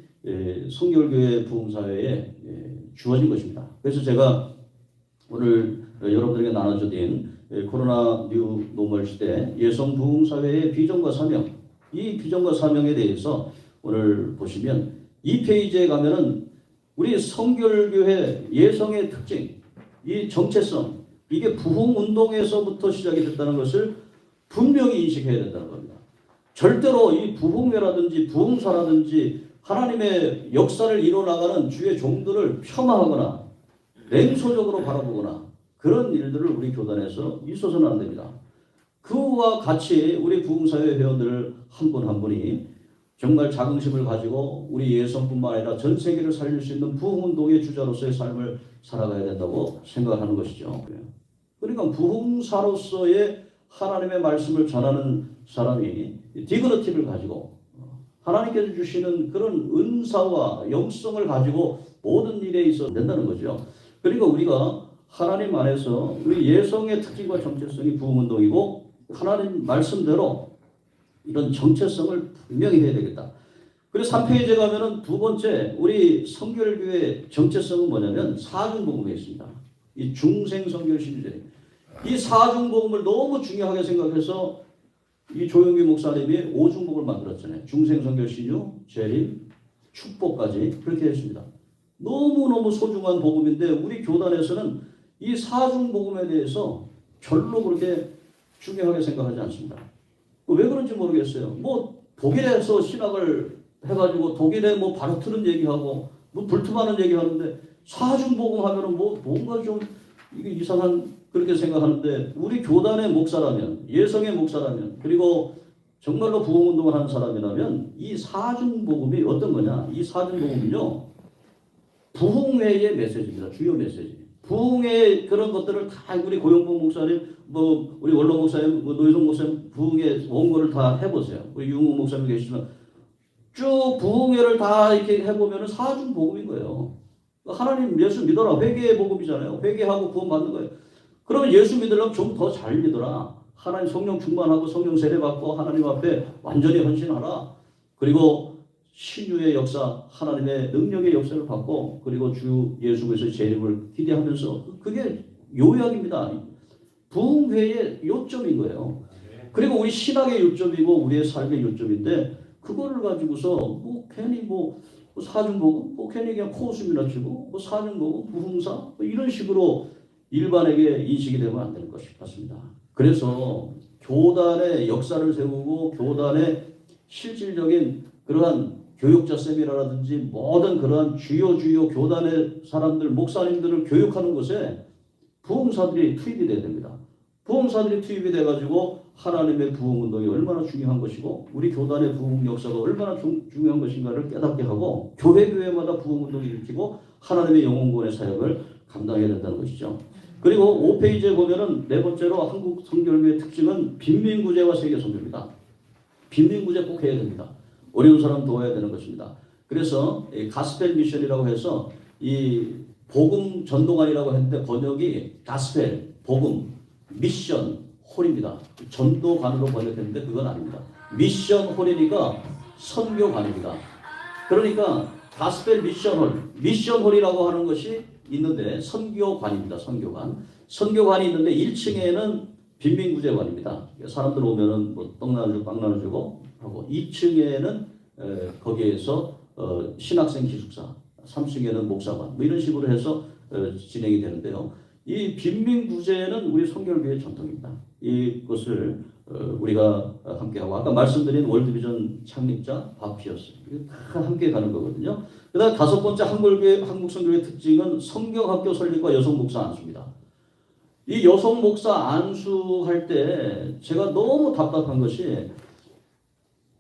C: 성결교회 부흥사회에 주어진 것입니다. 그래서 제가 오늘 여러분들에게 나눠드린 코로나 뉴 노멀 시대 예성 부흥사회의 비전과 사명, 이 비전과 사명에 대해서 오늘 보시면 이 페이지에 가면은 우리 성결교회 예성의 특징, 이 정체성, 이게 부흥운동에서부터 시작이 됐다는 것을 분명히 인식해야 된다는 겁니다. 절대로 이 부흥회라든지 부흥사라든지 하나님의 역사를 이뤄나가는 주의 종들을 폄하하거나 냉소적으로 바라보거나 그런 일들을 우리 교단에서 있어서는 안 됩니다. 그와 같이 우리 부흥사회 회원들 한 분 한 분이 정말 자긍심을 가지고 우리 예성뿐만 아니라 전 세계를 살릴 수 있는 부흥운동의 주자로서의 삶을 살아가야 된다고 생각하는 것이죠. 그러니까 부흥사로서의 하나님의 말씀을 전하는 사람이 디그너티를 가지고 하나님께서 주시는 그런 은사와 영성을 가지고 모든 일에 있어 된다는 거죠. 그러니까 우리가 하나님 안에서 우리 예성의 특징과 정체성이 부흥운동이고 하나님 말씀대로 이런 정체성을 분명히 해야 되겠다. 그래서 3페이지에 가면은 두 번째 우리 성결교회 정체성은 뭐냐면 사중복음에 있습니다. 이 중생성결신주제. 이 사중복음을 너무 중요하게 생각해서 이 조영기 목사님이 오중복을 만들었잖아요. 중생성결신유, 재림, 축복까지 그렇게 했습니다. 너무너무 소중한 복음인데 우리 교단에서는 이 사중복음에 대해서 별로 그렇게 중요하게 생각하지 않습니다. 왜 그런지 모르겠어요. 뭐 독일에서 신학을 해가지고 독일에 뭐 바르트는 얘기하고 뭐 불투하는 얘기하는데 사중복음 하면은 뭐 뭔가 좀 이게 이상한 그렇게 생각하는데 우리 교단의 목사라면 예성의 목사라면 그리고 정말로 부흥운동을 하는 사람이라면 이 사중복음이 어떤 거냐? 이 사중복음은요 부흥회의 메시지입니다. 주요 메시지. 부흥의 그런 것들을 다 우리 고영봉 목사님, 뭐 우리 원로 목사님, 뭐 노희성 목사님 부흥의 원고를 다 해보세요. 우리 유흥호 목사님 계시지만 쭉 부흥회를 다 이렇게 해보면은 사중 복음인 거예요. 하나님 예수 믿어라 회개의 복음이잖아요. 회개하고 구원 받는 거예요. 그러면 예수 믿으려면 좀 더 잘 믿어라. 하나님 성령 충만하고 성령 세례 받고 하나님 앞에 완전히 헌신하라. 그리고 신유의 역사, 하나님의 능력의 역사를 받고 그리고 주 예수 그리스도의 재림을 기대하면서 그게 요약입니다. 부흥회의 요점인 거예요. 그리고 우리 신학의 요점이고 우리의 삶의 요점인데 그거를 가지고서 뭐 괜히 뭐 사중복음, 뭐 괜히 그냥 코웃음이나 치고 뭐 사중복음, 부흥사 뭐 이런 식으로 일반에게 인식이 되면 안 될 것 같습니다. 그래서 교단의 역사를 세우고 교단의 실질적인 그러한 교육자 세미나라든지 모든 그러한 주요 교단의 사람들, 목사님들을 교육하는 곳에 부흥사들이 투입이 돼야 됩니다. 부흥사들이 투입이 돼가지고 하나님의 부흥운동이 얼마나 중요한 것이고 우리 교단의 부흥 역사가 얼마나 중요한 것인가를 깨닫게 하고 교회마다 부흥운동을 일으키고 하나님의 영혼구원의 사역을 감당해야 된다는 것이죠. 그리고 5페이지에 보면은 네 번째로 한국 성결교의 특징은 빈민구제와 세계선교입니다. 빈민구제 꼭 해야 됩니다. 어려운 사람 도와야 되는 것입니다. 그래서 가스펠 미션이라고 해서 이 복음 전도관이라고 했는데 번역이 가스펠, 복음, 미션, 홀입니다. 전도관으로 번역했는데 그건 아닙니다. 미션 홀이니까 선교관입니다. 그러니까 가스펠 미션 홀, 미션 홀이라고 하는 것이 있는데 선교관입니다. 선교관이 있는데 1층에는 빈민구제관입니다. 사람들 오면은 뭐 떡 나눠주고 빵 나눠주고 하고 2층에는 거기에서 신학생 기숙사, 3층에는 목사관 뭐 이런 식으로 해서 진행이 되는데요. 이 빈민구제는 우리 성결교회 전통입니다. 이것을 우리가 함께하고 아까 말씀드린 월드비전 창립자 바피어스 다 함께 가는 거거든요. 그다음 다섯 번째 한국 성교의 특징은 성경학교 설립과 여성 목사 안수입니다. 이 여성 목사 안수할 때 제가 너무 답답한 것이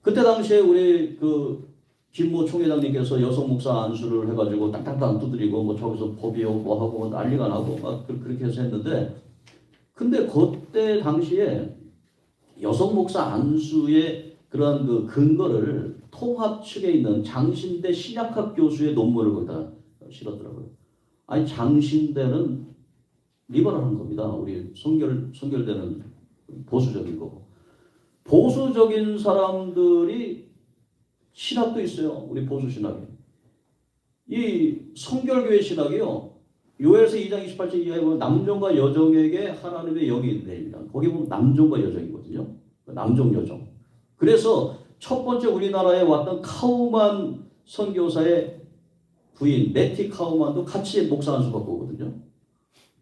C: 그때 당시에 우리 그 김모 총회장님께서 여성 목사 안수를 해가지고 땅땅땅 두드리고 뭐 저기서 법이요 뭐 하고 난리가 나고 막 그렇게 해서 했는데 근데 그때 당시에 여성 목사 안수의 그러한 그 근거를 통합 측에 있는 장신대 신약학 교수의 논문을 거기다 실었더라고요. 아니 장신대는 리버럴한 겁니다. 우리 성결대는 보수적인 거고. 보수적인 사람들이 신학도 있어요. 우리 보수 신학이. 이 성결교회 신학이요. 요엘서 2장 28절 이하에 보면 남종과 여종에게 하나님의 영이 있는 데입니다. 거기 보면 남종과 여종이거든요. 남종 여종. 그래서 첫 번째 우리나라에 왔던 카우만 선교사의 부인 메티 카우만도 같이 목사 안수 받고 오거든요.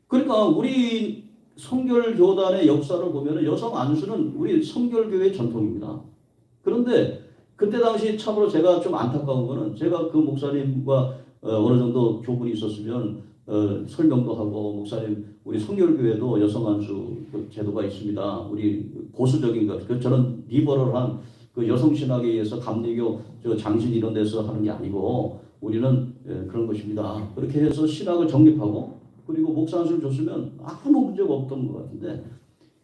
C: 그러니까 우리 성결교단의 역사를 보면 여성 안수는 우리 성결교회의 전통입니다. 그런데 그때 당시 참으로 제가 좀 안타까운 거는 제가 그 목사님과 어느 정도 교분이 있었으면 설명도 하고 목사님 우리 성결교회도 여성 안수 제도가 있습니다. 우리 보수적인 것, 저는 리버럴한 그 여성 신학에 의해서 감리교 장신 이런 데서 하는 게 아니고 우리는 그런 것입니다. 그렇게 해서 신학을 정립하고 그리고 목사 안수를 줬으면 아무 문제가 없던 것 같은데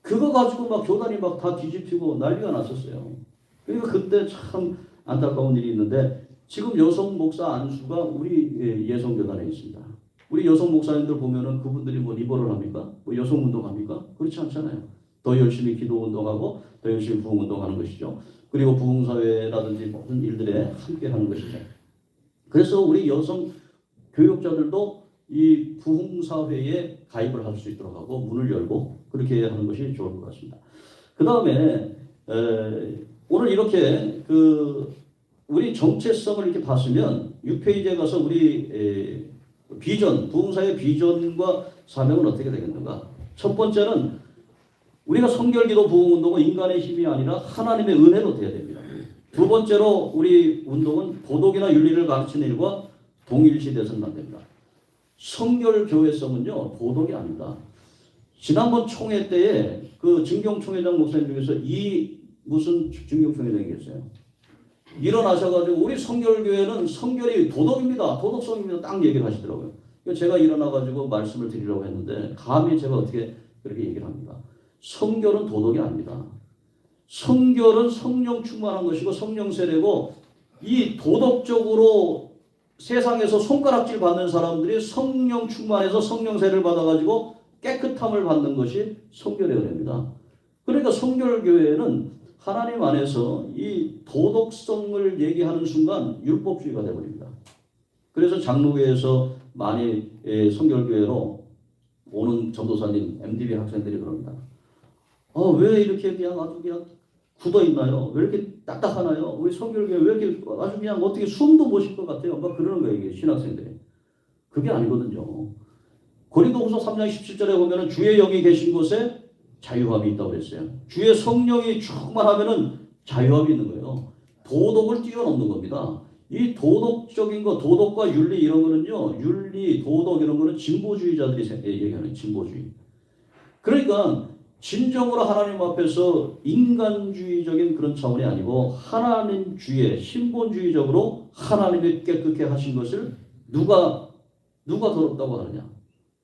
C: 그거 가지고 막 교단이 막 다 뒤집히고 난리가 났었어요. 그러니까 그때 참 안타까운 일이 있는데 지금 여성 목사 안수가 우리 예성교단에 있습니다. 우리 여성 목사님들 보면은 그분들이 뭐 리버럴 합니까? 뭐 여성 운동합니까? 그렇지 않잖아요. 더 열심히 기도 운동하고 더 열심히 부흥 운동하는 것이죠. 그리고 부흥사회라든지 모든 일들에 함께 하는 것이죠. 그래서 우리 여성 교육자들도 이 부흥사회에 가입을 할 수 있도록 하고 문을 열고 그렇게 하는 것이 좋을 것 같습니다. 그 다음에 오늘 이렇게 우리 정체성을 이렇게 봤으면 6페이지에 가서 우리 비전, 부흥사의 비전과 사명은 어떻게 되겠는가? 첫 번째는 우리가 성결기도 부흥운동은 인간의 힘이 아니라 하나님의 은혜로 돼야 됩니다. 두 번째로 우리 운동은 도덕이나 윤리를 가르치는 일과 동일시돼서는 안 됩니다. 성결교회성은요 도덕이 아닙니다. 지난번 총회 때에 그 진경 총회장 목사님 중에서 무슨 진경 총회장이 계세요. 일어나셔가지고 우리 성결교회는 성결이 도덕입니다. 도덕성입니다. 딱 얘기를 하시더라고요. 제가 일어나가지고 말씀을 드리려고 했는데 감히 제가 어떻게 그렇게 얘기를 합니까? 성결은 도덕이 아닙니다. 성결은 성령 충만한 것이고 성령 세례고 이 도덕적으로 세상에서 손가락질 받는 사람들이 성령 충만해서 성령 세례를 받아가지고 깨끗함을 받는 것이 성결의 은혜입니다. 그러니까 성결교회는 하나님 안에서 이 도덕성을 얘기하는 순간 율법주의가 되어버립니다. 그래서 장로교회에서 많이 성결교회로 오는 전도사님, MDB 학생들이 그럽니다. 왜 이렇게 그냥 아주 그냥 굳어있나요? 왜 이렇게 딱딱하나요? 우리 성결교회 왜 이렇게 아주 그냥 어떻게 숨도 못 쉴 것 같아요? 막 그러는 거예요, 이게 신학생들이. 그게 아니거든요. 고린도후서 3장 17절에 보면은 주의 영이 계신 곳에 자유함이 있다고 그랬어요. 주의 성령이 충만하면은 자유함이 있는 거예요. 도덕을 뛰어넘는 겁니다. 이 도덕적인 거, 도덕과 윤리 이런 거는요, 윤리, 도덕 이런 거는 진보주의자들이 얘기하는 진보주의. 그러니까 진정으로 하나님 앞에서 인간주의적인 그런 차원이 아니고 하나님주의, 신본주의적으로 하나님이 깨끗게 하신 것을 누가 더럽다고 하느냐.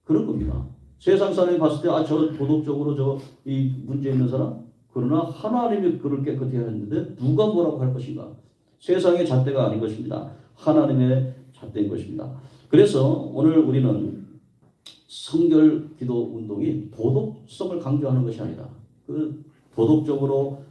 C: 그런 겁니다. 세상 사람이 봤을 때 저 도덕적으로 이 문제 있는 사람? 그러나 하나님이 그를 깨끗게 하셨는데 누가 뭐라고 할 것인가? 세상의 잣대가 아닌 것입니다. 하나님의 잣대인 것입니다. 그래서 오늘 우리는 성결 기도 운동이 도덕성을 강조하는 것이 아니다. 그 도덕적으로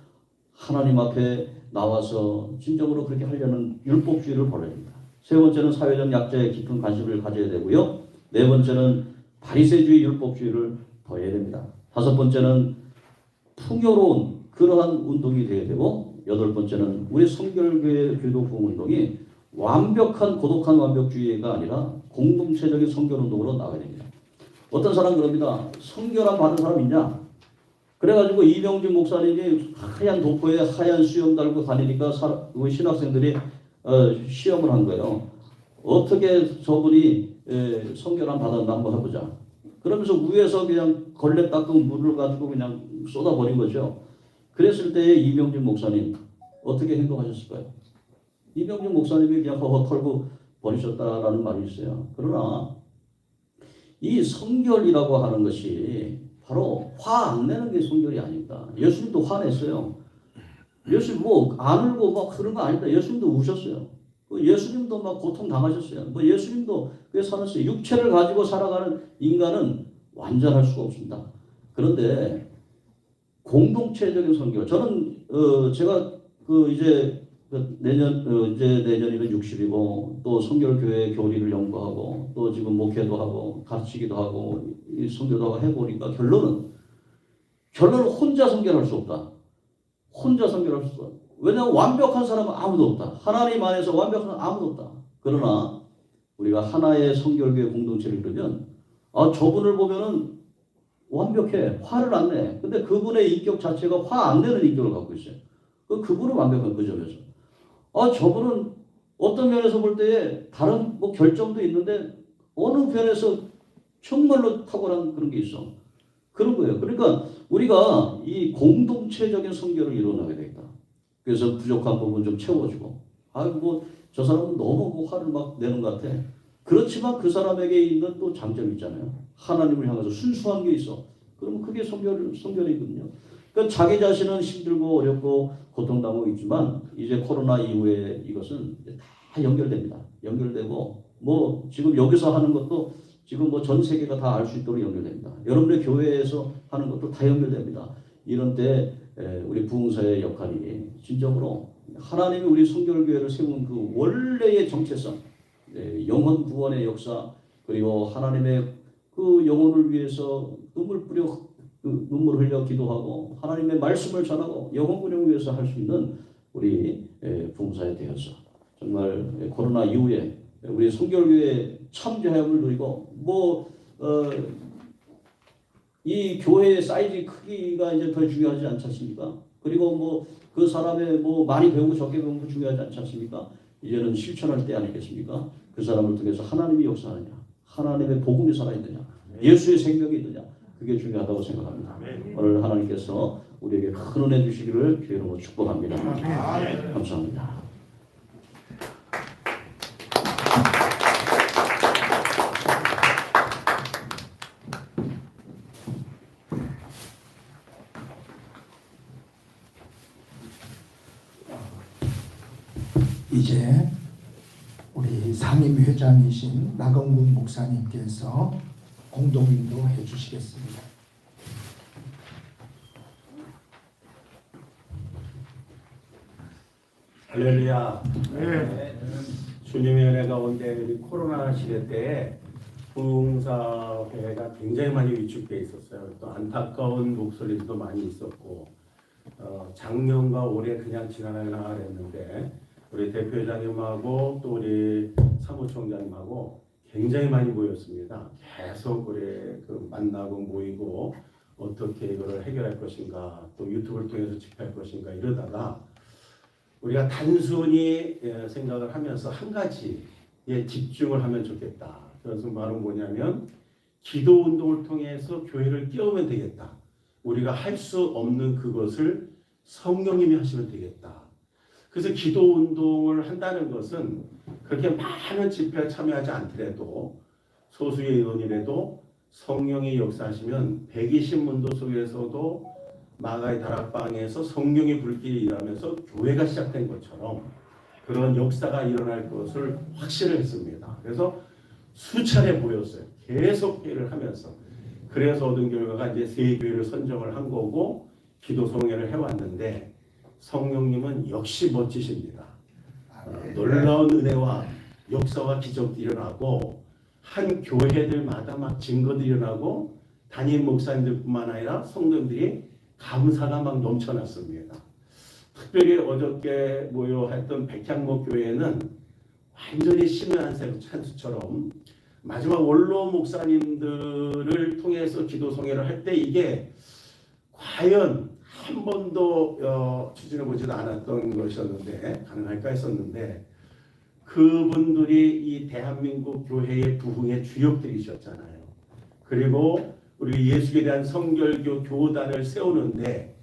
C: 하나님 앞에 나와서 진정으로 그렇게 하려는 율법주의를 버려야 됩니다. 세 번째는 사회적 약자에 깊은 관심을 가져야 되고요. 네 번째는 바리새주의 율법주의를 버려야 됩니다. 다섯 번째는 풍요로운 그러한 운동이 되어야 되고, 여덟 번째는 우리 성결교회 기도 부흥 운동이 완벽한 고독한 완벽주의가 아니라 공동체적인 성결 운동으로 나가야 됩니다. 어떤 사람 그럽니다. 성결함 받은 사람 있냐? 그래가지고 이병준 목사님이 하얀 도포에 하얀 수염 달고 다니니까 우리 신학생들이 시험을 한 거예요. 어떻게 저분이 성결함 받았나 한번 해보자. 그러면서 위에서 그냥 걸레 닦은 물을 가지고 그냥 쏟아버린 거죠. 그랬을 때 이병준 목사님 어떻게 행동하셨을까요? 이병준 목사님이 그냥 허허 털고 버리셨다라는 말이 있어요. 그러나 이 성결이라고 하는 것이 바로 화 안 내는 게 성결이 아닙니다. 예수님도 화냈어요. 예수님 안 울고 막 그런 거 아닙니다. 예수님도 우셨어요. 예수님도 막 고통 당하셨어요. 예수님도 그게 살았어요. 육체를 가지고 살아가는 인간은 완전할 수가 없습니다. 그런데 공동체적인 성결, 저는 제가 이제 내년이면 60이고 또 성결교회 교리를 연구하고 또 지금 목회도 하고 가르치기도 하고 이 성교도 하고 해보니까 결론은 혼자 성결할 수 없다. 혼자 성결할 수 없다. 왜냐하면 완벽한 사람은 아무도 없다. 하나님 안에서 완벽한 사람은 아무도 없다. 그러나 우리가 하나의 성결교회 공동체를 이루면 저분을 보면은 완벽해. 화를 안 내. 근데 그분의 인격 자체가 화 안 내는 인격을 갖고 있어요. 그분은 완벽한 그 점에서. 저분은 어떤 면에서 볼 때에 다른 결점도 있는데 어느 면에서 정말로 탁월한 그런 게 있어. 그런 거예요. 그러니까 우리가 이 공동체적인 성결을 이뤄나가야 되겠다. 그래서 부족한 부분 좀 채워주고. 저 사람은 너무 화를 막 내는 것 같아. 그렇지만 그 사람에게 있는 또 장점이 있잖아요. 하나님을 향해서 순수한 게 있어. 그러면 그게 성결이거든요. 그러니까 자기 자신은 힘들고 어렵고 고통당하고 있지만 이제 코로나 이후에 이것은 다 연결됩니다. 연결되고 지금 여기서 하는 것도 지금 전 세계가 다 알 수 있도록 연결됩니다. 여러분의 교회에서 하는 것도 다 연결됩니다. 이런 때 우리 부흥사의 역할이 진정으로 하나님이 우리 성결교회를 세운 그 원래의 정체성, 영혼 구원의 역사, 그리고 하나님의 그 영혼을 위해서 눈물 흘려 기도하고 하나님의 말씀을 전하고 영혼 구원을 위해서 할 수 있는 우리 부흥사에 되어서 정말 코로나 이후에 우리 성결교회 참여함을 누리고 이 교회의 사이즈 크기가 이제 더 중요하지 않지 않습니까? 그리고 그 사람의 많이 배우고 적게 배우고 중요하지 않지 않습니까? 이제는 실천할 때 아니겠습니까? 그 사람을 통해서 하나님이 역사하느냐, 하나님의 복음이 살아있느냐, 예수의 생명이 있느냐, 그게 중요하다고 생각합니다. 오늘 하나님께서 우리에게 큰 은혜 주시기를 주의 이름으로 축복합니다. 감사합니다.
A: 이제 우리 상임회장이신 나건국 목사님께서 공동인도 해주시겠습니다.
D: 할렐루야. 주님의 은혜 가운데 우리 코로나 시대 때에 부흥사회가 굉장히 많이 위축돼 있었어요. 또 안타까운 목소리도 많이 있었고 작년과 올해 그냥 지나가나 그랬는데 우리 대표회장님하고 또 우리 사무총장님하고 굉장히 많이 모였습니다. 계속 우리 만나고 모이고 어떻게 이거를 해결할 것인가 또 유튜브를 통해서 집회할 것인가 이러다가 우리가 단순히 생각을 하면서 한 가지에 집중을 하면 좋겠다. 그것은 바로 뭐냐면 기도 운동을 통해서 교회를 깨우면 되겠다. 우리가 할 수 없는 그것을 성령님이 하시면 되겠다. 그래서 기도 운동을 한다는 것은 그렇게 많은 집회에 참여하지 않더라도 소수의 인원이라도 성령이 역사하시면 120문도 속에서도 마가의 다락방에서 성령의 불길이 일하면서 교회가 시작된 것처럼 그런 역사가 일어날 것을 확신을 했습니다. 그래서 수차례 보였어요. 계속 회의를 하면서. 그래서 얻은 결과가 이제 세 교회를 선정을 한 거고 기도 성회를 해왔는데 성령님은 역시 멋지십니다. 놀라운 은혜와 역사와 기적이 일어나고 한 교회들마다 막 증거들이 일어나고 담임 목사님들뿐만 아니라 성도들이 감사가 막 넘쳐났습니다. 특별히 어저께 모여했던 백향목 교회는 완전히 심의 찬수처럼 마지막 원로 목사님들을 통해서 기도 성회를 할 때 이게 과연 한 번도 추진해 보지도 않았던 것이었는데 가능할까 했었는데 그분들이 이 대한민국 교회의 부흥의 주역들이셨잖아요. 그리고 우리 예수에 대한 성결교 교단을 세우는데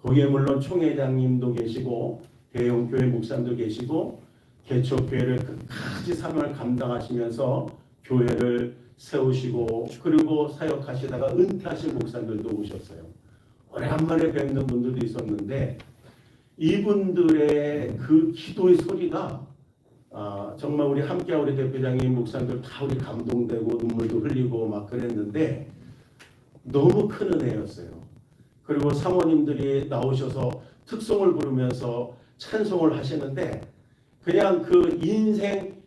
D: 거기에 물론 총회장님도 계시고 대형 교회 목사님도 계시고 개척교회를 끝까지 사명을 감당하시면서 교회를 세우시고 그리고 사역하시다가 은퇴하신 목사님들도 오셨어요. 오래간만에 뵙는 분들도 있었는데 이분들의 그 기도의 소리가 정말 우리 함께 우리 대표장님 목사님들 다 우리 감동되고 눈물도 흘리고 막 그랬는데 너무 큰 은혜였어요. 그리고 사모님들이 나오셔서 특송을 부르면서 찬송을 하시는데 그냥 그 인생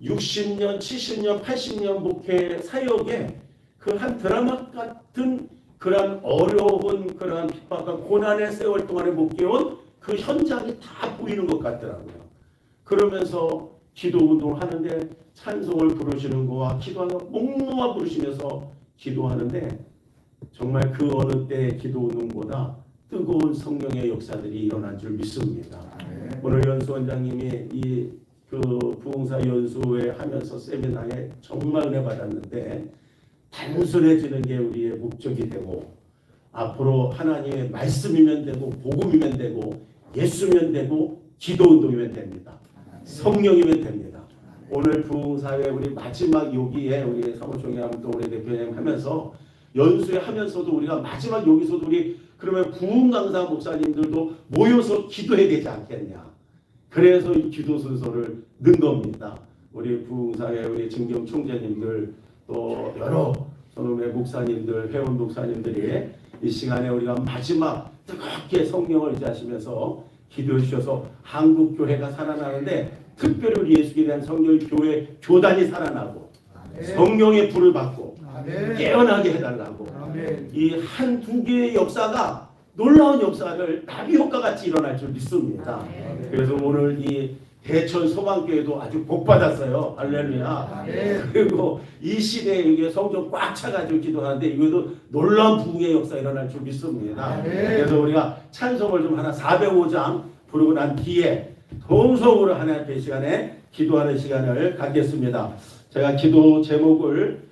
D: 60년, 70년, 80년 목회 사역에 그 한 드라마 같은 그런 어려운 그런 핍박과 고난의 세월 동안에 목회온 그 현장이 다 보이는 것 같더라고요. 그러면서 기도 운동을 하는데 찬송을 부르시는 거와 기도하는 거 목 놓아 부르시면서 기도하는데 정말 그 어느 때의 기도 운동보다 뜨거운 성령의 역사들이 일어난 줄 믿습니다. 오늘 연수원장님이 이 그 부흥사 연수회 하면서 세미나에 정말 은혜 받았는데 단순해지는 게 우리의 목적이 되고 앞으로 하나님의 말씀이면 되고 복음이면 되고 예수면 되고 기도 운동이면 됩니다. 성령이면 됩니다. 오늘 부흥사회 우리 마지막 여기에 우리 사무총회하고 또 우리 대표님 하면서 연수회 하면서도 우리가 마지막 여기서도 우리 그러면 부흥 강사 목사님들도 모여서 기도해야 되지 않겠냐. 그래서 이 기도 순서를 넣은 겁니다. 우리 부흥사회 우리 진경 총재님들 또 여러 선후배 목사님들 회원 목사님들이 이 시간에 우리가 마지막 뜨겁게 성령을 의지하시면서 기도해 주셔서 한국 교회가 살아나는데 특별히 우리 예수에 대한 성령 교회 교단이 살아나고 성령의 불을 받고 깨어나게 해달라고 이 한 두 개의 역사가 놀라운 역사를 나비 효과 같이 일어날 줄 믿습니다. 그래서 오늘 이 대천 소망교회도 아주 복 받았어요. 할렐루야. 그리고 이 시대에 이게 성전 꽉 차가지고 기도하는데 이것도 놀라운 부흥의 역사 일어날 줄 믿습니다. 그래서 우리가 찬송을 좀 하나 405장 부르고 난 뒤에 동성으로 하나님의 시간에 기도하는 시간을 갖겠습니다. 제가 기도 제목을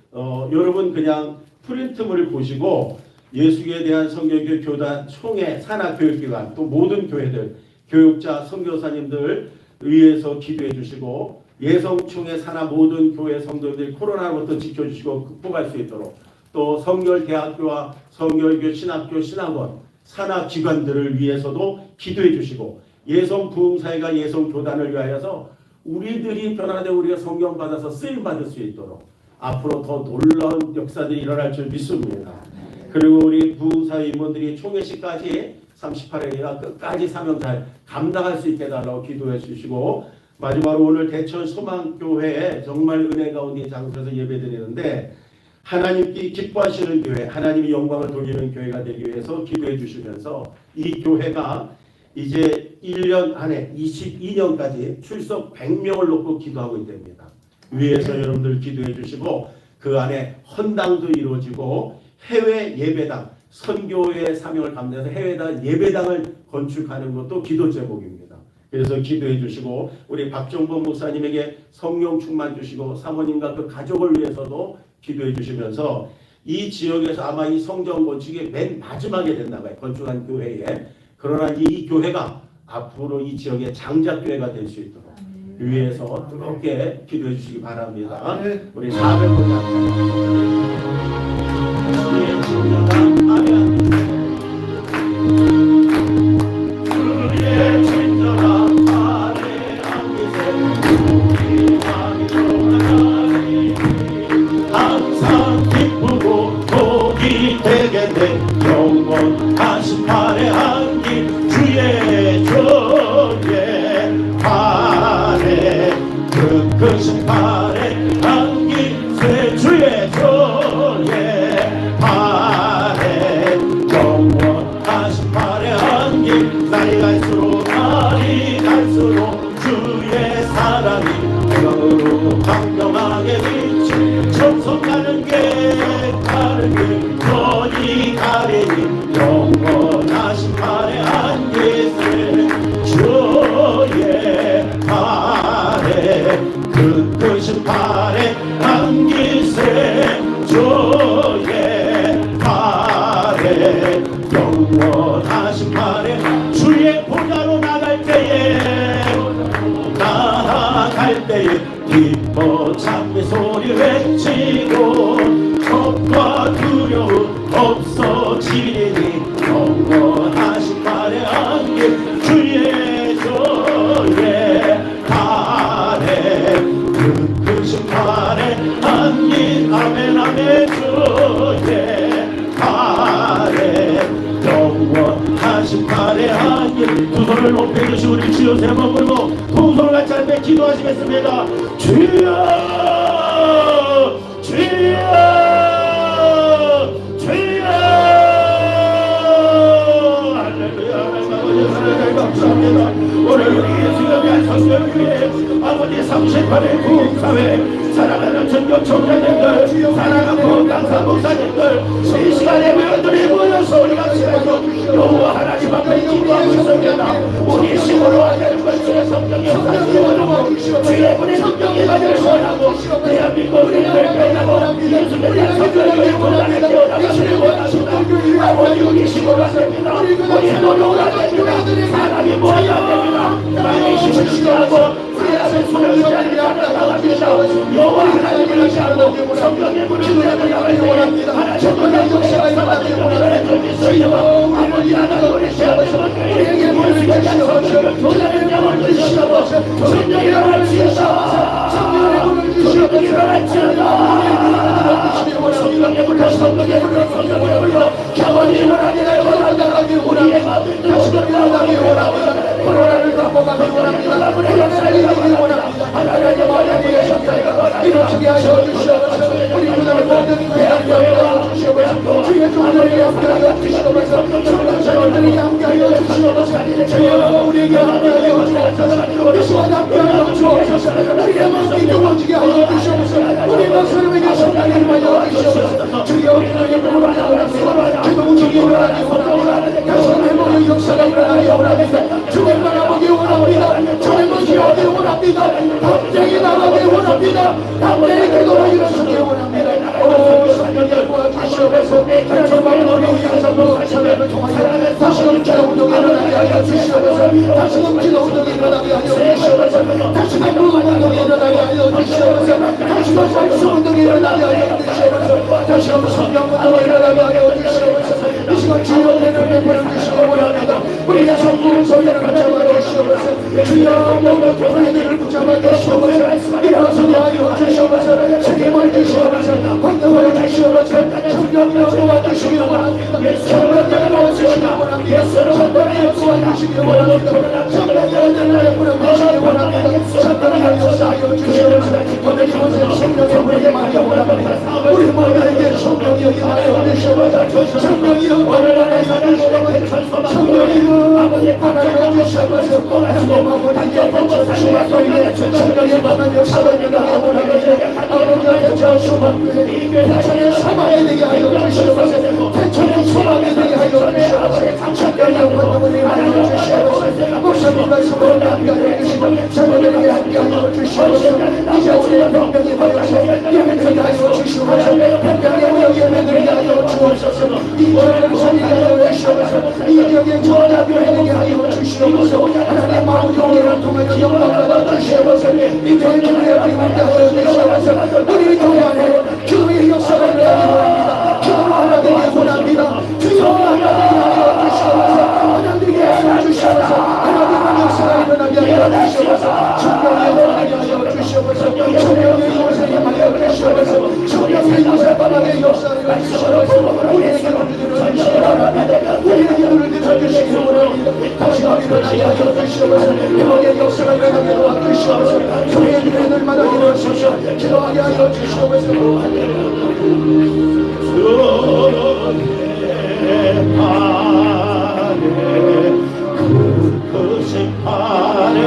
D: 여러분 그냥 프린트물을 보시고 예수에 대한 성결교 교단 총회 산하교육기관 또 모든 교회들 교육자 선교사님들 위해서 기도해 주시고 예성총회 산하 모든 교회 성도들이 코로나로부터 지켜주시고 극복할 수 있도록 또 성결대학교와 성결교 신학교 신학원 산하기관들을 위해서도 기도해 주시고 예성부흥사회가 예성교단을 위하여서 우리들이 변화되고 우리가 성령 받아서 쓰임 받을 수 있도록 앞으로 더 놀라운 역사들이 일어날 줄 믿습니다. 그리고 우리 부흥사회 임원들이 총회식까지 38회가 끝까지 사명 잘 감당할 수 있게 해달라고 기도해 주시고 마지막으로 오늘 대천 소망교회에 정말 은혜 가운데 장소에서 예배드리는데 하나님께 기뻐하시는 교회 하나님이 영광을 돌리는 교회가 되기 위해서 기도해 주시면서 이 교회가 이제 1년 안에 22년까지 출석 100명을 놓고 기도하고 있답니다. 위에서 여러분들 기도해 주시고 그 안에 헌당도 이루어지고 해외 예배당 선교의 사명을 감당해서 해외당 예배당을 건축하는 것도 기도 제목입니다. 그래서 기도해 주시고 우리 박정범 목사님에게 성령 충만 주시고 사모님과 그 가족을 위해서도 기도해 주시면서 이 지역에서 아마 이 성전 건축이 맨 마지막에 됐나 봐요. 건축한 교회에. 그러나 이 교회가 앞으로 이 지역의 장작교회가 될 수 있도록 위해서 뜨겁게 기도해 주시기 바랍니다. 우리 400분
C: 항상 기쁘고 복이 되겠네. 영원하신 팔에 안긴 주의 조에 팔에 그 크신 팔에 안긴 새 주의 조에 팔에 영원하신 팔에 안긴 날이 갈수록 주의 사랑이 영으로 강력하게 비치 천성 가는 길 너희 가리니 영원하신 팔에 안기세 주의 팔에 그 크신 팔에 안기세 주의 팔에 영원하신 팔에 주의 보좌로 나갈 때에 기뻐 찬미 소리 외치고 겁과 두려움 없어지리니 영원하신 팔에 안긴 주의 조에 팔에 그 크신 팔에 안긴 아멘 아멘 주의 팔에 영원하신 팔에 안긴 두 손을 높이 드시고 우리 주여 세 번 불고 두 손을 같이 함께 기도하시겠습니다. 주여 주여 주여 할렐루야 하나님 감사합니다. 오늘 우리 예수님의 성령을 위해 아버지 38회 구사회 사랑하는 전교 총장님들 사랑하는 강사 목사님들 이 시간에 모여들이 모여서 우리가 시간도 여호와 하나님 앞에 기도하고 있습니다. 우리 심으로 하나님 말씀의 성령이 역사시원하고 주의 분의 성령이 가지를 원하고 대한민국 우리를 변하고 예수님의 성령을 원하게 되어나가시를 원하시다. 아버지 우리 심으로 하십니다. 우리 노력을 하십니다. 사람이 모아야 됩니다. 나의 힘을 시도하고 우리 앞에 손을 기다리며 나갑니다. 여호와 하나님을 의지하고 성령의 문을 열어나가기 원합니다. 하나님의 역사가 일어나기 원하는 믿으시오. 아버지 하나님 우리 시험에서 우리에게 문을 열시오. 교단의 영을 주시오. 성령이 일어날지어다. 성령의 문을 주시오. 일어날지어다. 성령의 문을 성령의 문을 성령의 문을 경원이 일어나기 원합니다. 우리의 마음을 다시 일어나기 원합니다. 코로나를 덮어가기 원합니다. 코로나를 이기기 원합니다. 하나님의 마음에 성령이 이루어지게 하여 주시옵소서. 우리 교단의 모든 대학을 주시옵소서. 주의 종들에게 함께하여 주시옵소서. 성령들에게 함께하여 주시옵소서. 주여 우리에게 함께하여 주시옵소서. 이 시간 함께하여 주시옵소서. 우리의 마음이 뜨거워지게 하여 주시옵소서. 우리 목사님에게 성령이 임하여 주시옵소서. 주여 우리에게 물어나기 원합니다. 기도문이 일어나기 원합니다. 당신의 모든 역사가 일어나기 원합니다. 주의 나라보기 원합니다. 주의 모습이 오기 원합니다. 담대히 나가기 원합니다. 담대히 기도를 일어서기 원합니다. 오 성령이 도와주시옵소서. 하나님 마음을 위해서도 사람을 통하여 다시금 기도 운동이 일어나게 하여 주시옵소서. 다시금 기도 운동이 일어나게 하여 주시옵소서. 다시금 무언 운동이 일어나게 하여 주시옵소서. 다시금 말씀 운동이 일어나게 하여 주시옵소서. 다시금 성령 운동이 일어나게 하여 주시옵소서. 이 시간 주여 은혜를 베풀어 주시기 원합니다. 우리의 성부를 소리를 붙잡아 주시옵소서. 주여 모든 교회들을 붙잡아 주시옵소서. 일어서게 하여 주시옵소서. 책임을 주시옵소서. 권능을 주시옵소서. 성령으로 도와주시기 원합니다. 성령으로 도와주시기 원합니다. 성령으로 도와주시기 원합니다. 성령으로 도와주시기 원합니다. 성령으로 역사하여 주시옵소서. 오늘 이곳에 성령의 물에 임하여 원합니다. 우리 모두에게 성령이 임하여 주시옵소서. 성령이 오늘 안에 주시옵소서. 성령이 아버지 하나님 주시옵소서. 하나님 아버지의 성령의 만한 역사를 일어나게 원합니다. 아버지의 저수만 대천의 사망이 되게 하여 주시옵소서. 대천의 소망이 되게 하여 주시옵소서. 성령의 권능을 임하여 주시옵소서. 목사님과 성령을
A: 이곳을 살게 하여 주시옵소서. 이적의 전화도 해내게 하여 주시옵소서. 하나님 마음 용기를 통하여 영광받아 주시옵소서. 이 대중의 아리만다 하여 주시옵소서. 우리 교회 안에 교회의 역사가 일어나기 원합니다. 기도 하나 되기 원합니다. 주여 하나 되게 하여 주시옵소서. 하나 되게 하여 주시옵소서. 하나님의 역사가 일어나게 하여 주시옵소서. 성령의 일어나게 하여 주시옵소서. 성령의 역사에 하여 주시옵소서. 성령의 역사 바닥의 역사를 주시옵소서. 우리의 기도를 들어주시기 바랍니다. 우리의 기도를 들어주시기 원합니다. 다시 일어나게 하여 주시옵소서. 회복의 역사가 일어나게 하여 주시옵소서. 교회의 일을 날마다 일어서서 기도하게 하여 주시옵소서.
B: 그 판에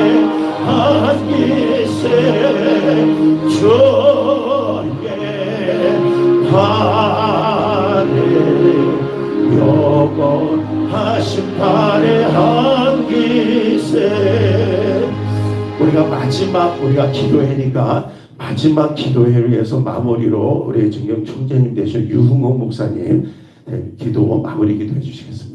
B: 안기세 주의 판에 영원하신 판에 안기세. 우리가 우리가 기도회니까 마지막 기도회를 위해서 마무리로 우리 증경 총재님 되신 유흥옥 목사님 기도 마무리 기도해 주시겠습니다.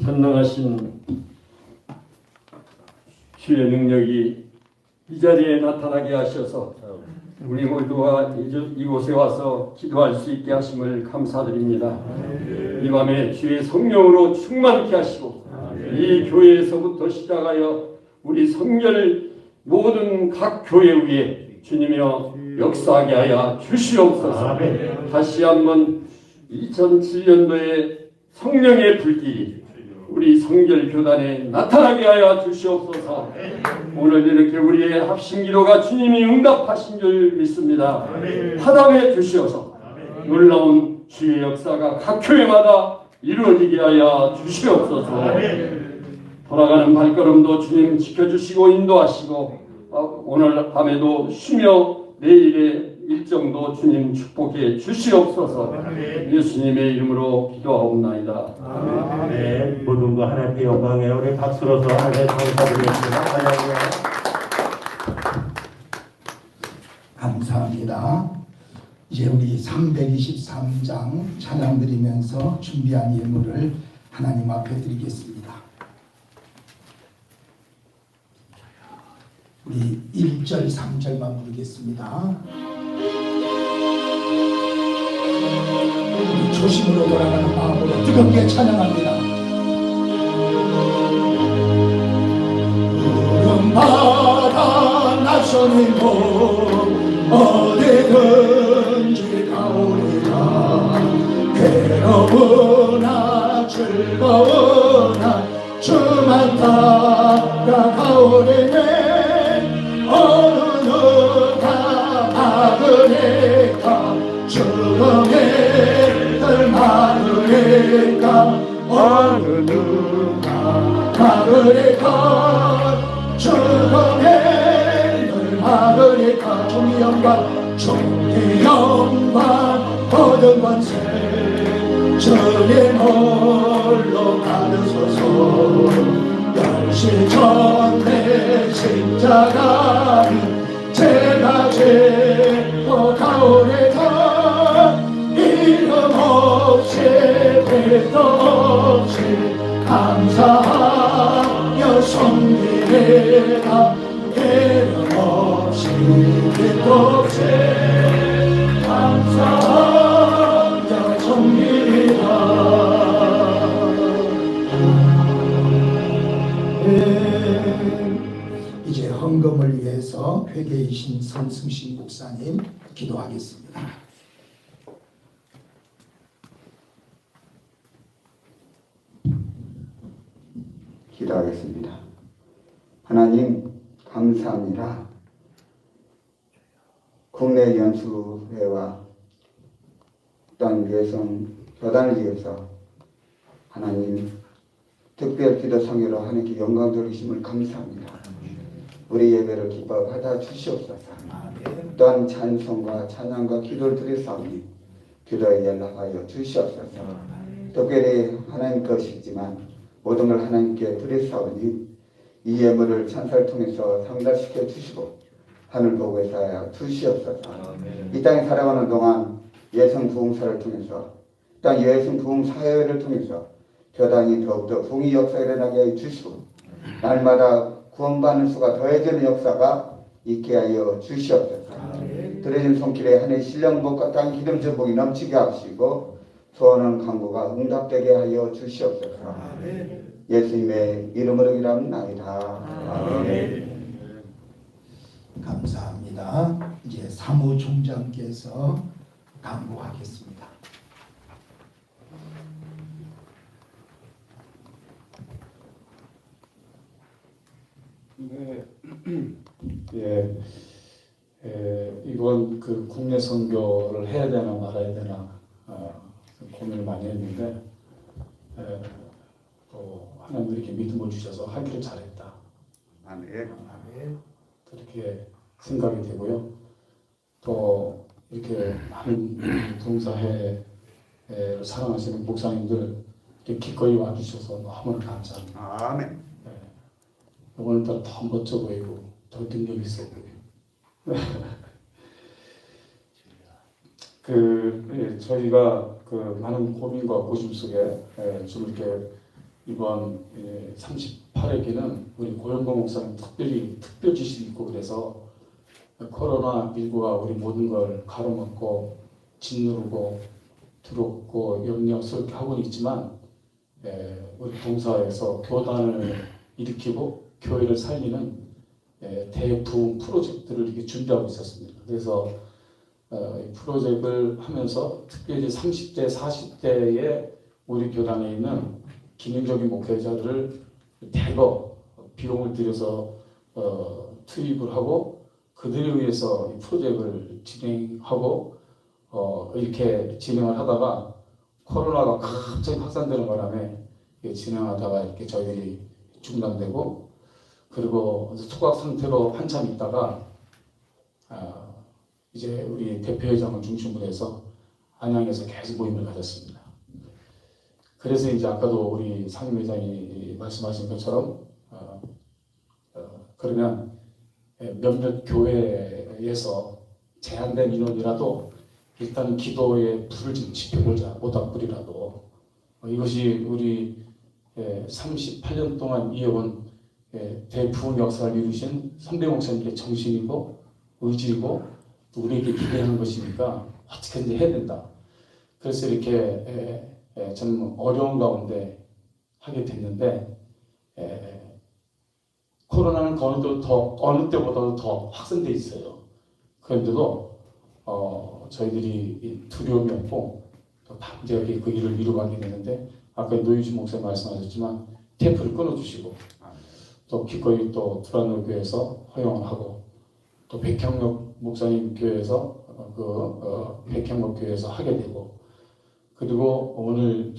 E: 전능하신 주의 능력이 이 자리에 나타나게 하셔서 우리 모두가 이곳에 와서 기도할 수 있게 하심을 감사드립니다. 이 밤에 주의 성령으로 충만케 하시고 이 교회에서부터 시작하여 우리 성결 모든 각 교회 위에 주님이여 역사하게 하여 주시옵소서. 다시 한번 2007년도에 성령의 불길이 우리 성결교단에 나타나게 하여 주시옵소서. 오늘 이렇게 우리의 합심기도가 주님이 응답하신 줄 믿습니다. 화답해 주시어서 놀라운 주의 역사가 각 교회마다 이루어지게 하여 주시옵소서. 돌아가는 발걸음도 주님 지켜주시고 인도하시고 오늘 밤에도 쉬며 내일의 일정도 주님 축복해 주시옵소서. 예수님의 이름으로 기도하옵나이다.
F: 아멘. 모든 거 하나님께 영광에 우리 박수로서 하나님께 감사드리겠습니다. 할렐루야.
A: 감사합니다. 이제 우리 323장 찬양 드리면서 준비한 예물을 하나님 앞에 드리겠습니다. 우리 1절, 3절만 부르겠습니다. 우리 조심으로 돌아가는 마음으로 뜨겁게 찬양합니다. 바다 낯선 곳 어디든지 가오리라. 괴로우나 즐거우나 주만 따라 가오리네. 어느 누가 막으리까 죽음의 들 막으리까. 어느 누가 막으리까 죽음의 늘 막으리까. 종이 영광 모든 권세 주님 홀로 받으소서. 열시 전에 십자가 제가 죄고 가오리다. 이름 없이 빛도 없이 감사하여 섬기리라. 이름 없이 빛도 없이 감사하여 섬기리라. 이제 헌금을 위해서 회계이신 선승신 목사님 기도하겠습니다.
G: 기도하겠습니다. 하나님 감사합니다. 국내 연수회와 또한 여성 교단을 위해서 하나님 특별 기도 성회로 하나님께 영광 돌리심을 감사합니다. 우리 예배를 기뻐 받아 주시옵소서. 또한 찬송과 찬양과 기도를 드렸사오니 기도에 연락하여 주시옵소서. 특별히 하나님 것이지만 모든 걸 하나님께 드렸사오니 이 예물을 천사를 통해서 상달시켜 주시고 하늘 보고에서 주시옵소서. 이 땅에 살아가는 동안 예성 부흥사를 통해서 땅 예성 부흥 사회를 통해서 교단이 더욱더 부흥의 역사가 일어나게 해 주시고 날마다 구원받는 수가 더해지는 역사가 있게 하여 주시옵소서. 들어진 손길에 하늘의 신령복과 땅 기름진 복이 넘치게 하시고 소원은 간구가 응답되게 하여 주시옵소서. 예수님의 이름으로 기도합니다. 아멘.
A: 감사합니다. 이제 사무총장께서 간구하겠습니다.
H: 네, 이번 그 국내 선교를 해야 되나 말아야 되나 고민을 많이 했는데 또 하나님 이렇게 믿음을 주셔서 하기를 잘했다.
G: 아멘.
H: 그렇게 생각이 되고요. 또 이렇게 많은 봉사회를 사랑하시는 목사님들 이렇게 기꺼이 와주셔서 너무 감사합니다.
G: 아멘.
H: 오늘따라 더 멋져 보이고 더 능력 있어 보여요. 저희가 그 많은 고민과 고심 속에 좀 이렇게 이번 38회기는 우리 고영봉 목사님 특별 지식이 있고 그래서 코로나19가 우리 모든 걸 가로막고 짓누르고 두렵고 염려스럽게 하고 있지만 우리 봉사에서 교단을 일으키고 교회를 살리는 대부흥 프로젝트를 이렇게 준비하고 있었습니다. 그래서 이 프로젝트를 하면서 특별히 30대, 40대의 우리 교단에 있는 기능적인 목회자들을 대거 비용을 들여서 투입을 하고 그들에 의해서 이 프로젝트를 진행하고 이렇게 진행을 하다가 코로나가 갑자기 확산되는 바람에 진행하다가 이렇게 저희들이 중단되고 그리고 소각 상태로 한참 있다가 이제 우리 대표회장을 중심으로 해서 안양에서 계속 모임을 가졌습니다. 그래서 이제 아까도 우리 상임회장이 말씀하신 것처럼 그러면 몇몇 교회에서 제한된 인원이라도 일단 기도에 불을 좀 지펴보자, 모닥불이라도 이것이 우리 38년 동안 이어온 대부흥 역사를 이루신 선배 목사님의 정신이고 의지이고 또 우리에게 기대하는 것이니까 어떻게든지 해야 된다. 그래서 이렇게 좀 어려운 가운데 하게 됐는데 코로나는 어느 때보다도 더 확산돼 있어요. 그런데도 저희들이 두려움이 없고 또 담대하게 그 일을 이루어가게 되는데 아까 노유진 목사님 말씀하셨지만 테이프를 끊어주시고 또 기꺼이 또 두란노 교회에서 허용을 하고 또 백향록 목사님 교회에서 백향록 교회에서 하게 되고 그리고 오늘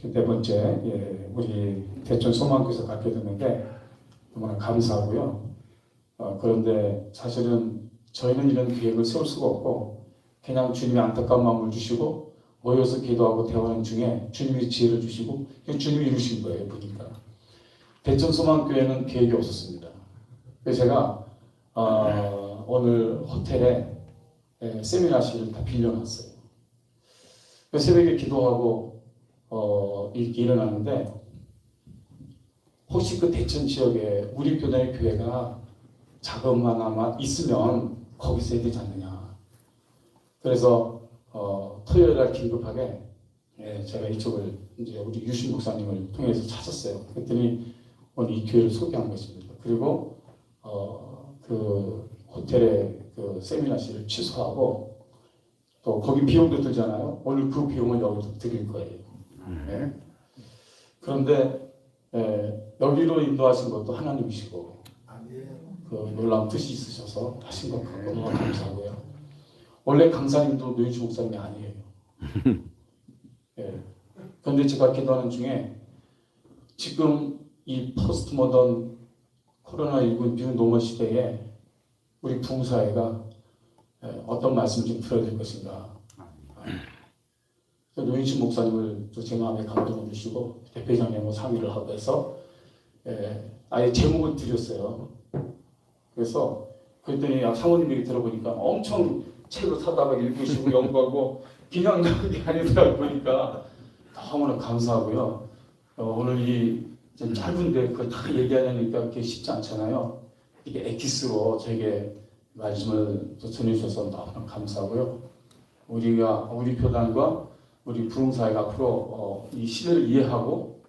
H: 네 번째 우리 대천 소망교에서 갖게 됐는데 너무나 감사하고요. 그런데 사실은 저희는 이런 계획을 세울 수가 없고 그냥 주님이 안타까운 마음을 주시고 모여서 기도하고 대화하는 중에 주님이 지혜를 주시고 주님이 이루신 거예요. 보니까 대천 소망교회는 계획이 없었습니다. 그래서 제가 오늘 호텔에 세미나실을 다 빌려놨어요. 새벽에 기도하고 이렇게 일어나는데 혹시 그 대천 지역에 우리 교단의 교회가 자금 하나만 있으면 거기서 해야 되지 않느냐. 그래서 토요일 날 긴급하게 제가 이쪽을 이제 우리 유신 목사님을 통해서 찾았어요. 그랬더니 오늘 이 교회를 소개한 것입니다. 그리고 그 호텔의 그 세미나실을 취소하고 또 거기 비용도 들잖아요. 오늘 그 비용을 여기서 드릴 거예요. 그런데 여기로 인도하신 것도 하나님이시고 그 놀라운 뜻이 있으셔서 하신 것 같고 너무 감사하고요. 원래 강사님도 노유주 목사님이 아니에요. 그런데 제가 기도하는 중에 지금 이 포스트 모던 코로나19 미국 노멀 시대에 우리 부흥사회가 어떤 말씀을 좀 들어야 될 것인가. 노인신 목사님을 또 제 마음에 감동을 주시고 대표장님하고 상의를 하고 해서 아예 제목을 드렸어요. 그래서 그랬더니 사모님에게 들어보니까 엄청 책을 사다가 읽으시고 연구하고 그냥 그게 아니더라고 보니까 너무나 감사하고요. 오늘 이 짧은데 그걸 다 얘기하려니까 그게 쉽지 않잖아요. 이게 엑기스로 저에게 말씀을 또 전해주셔서 너무 감사하고요. 우리 교단과 우리 부흥사회가 앞으로 이 시대를 이해하고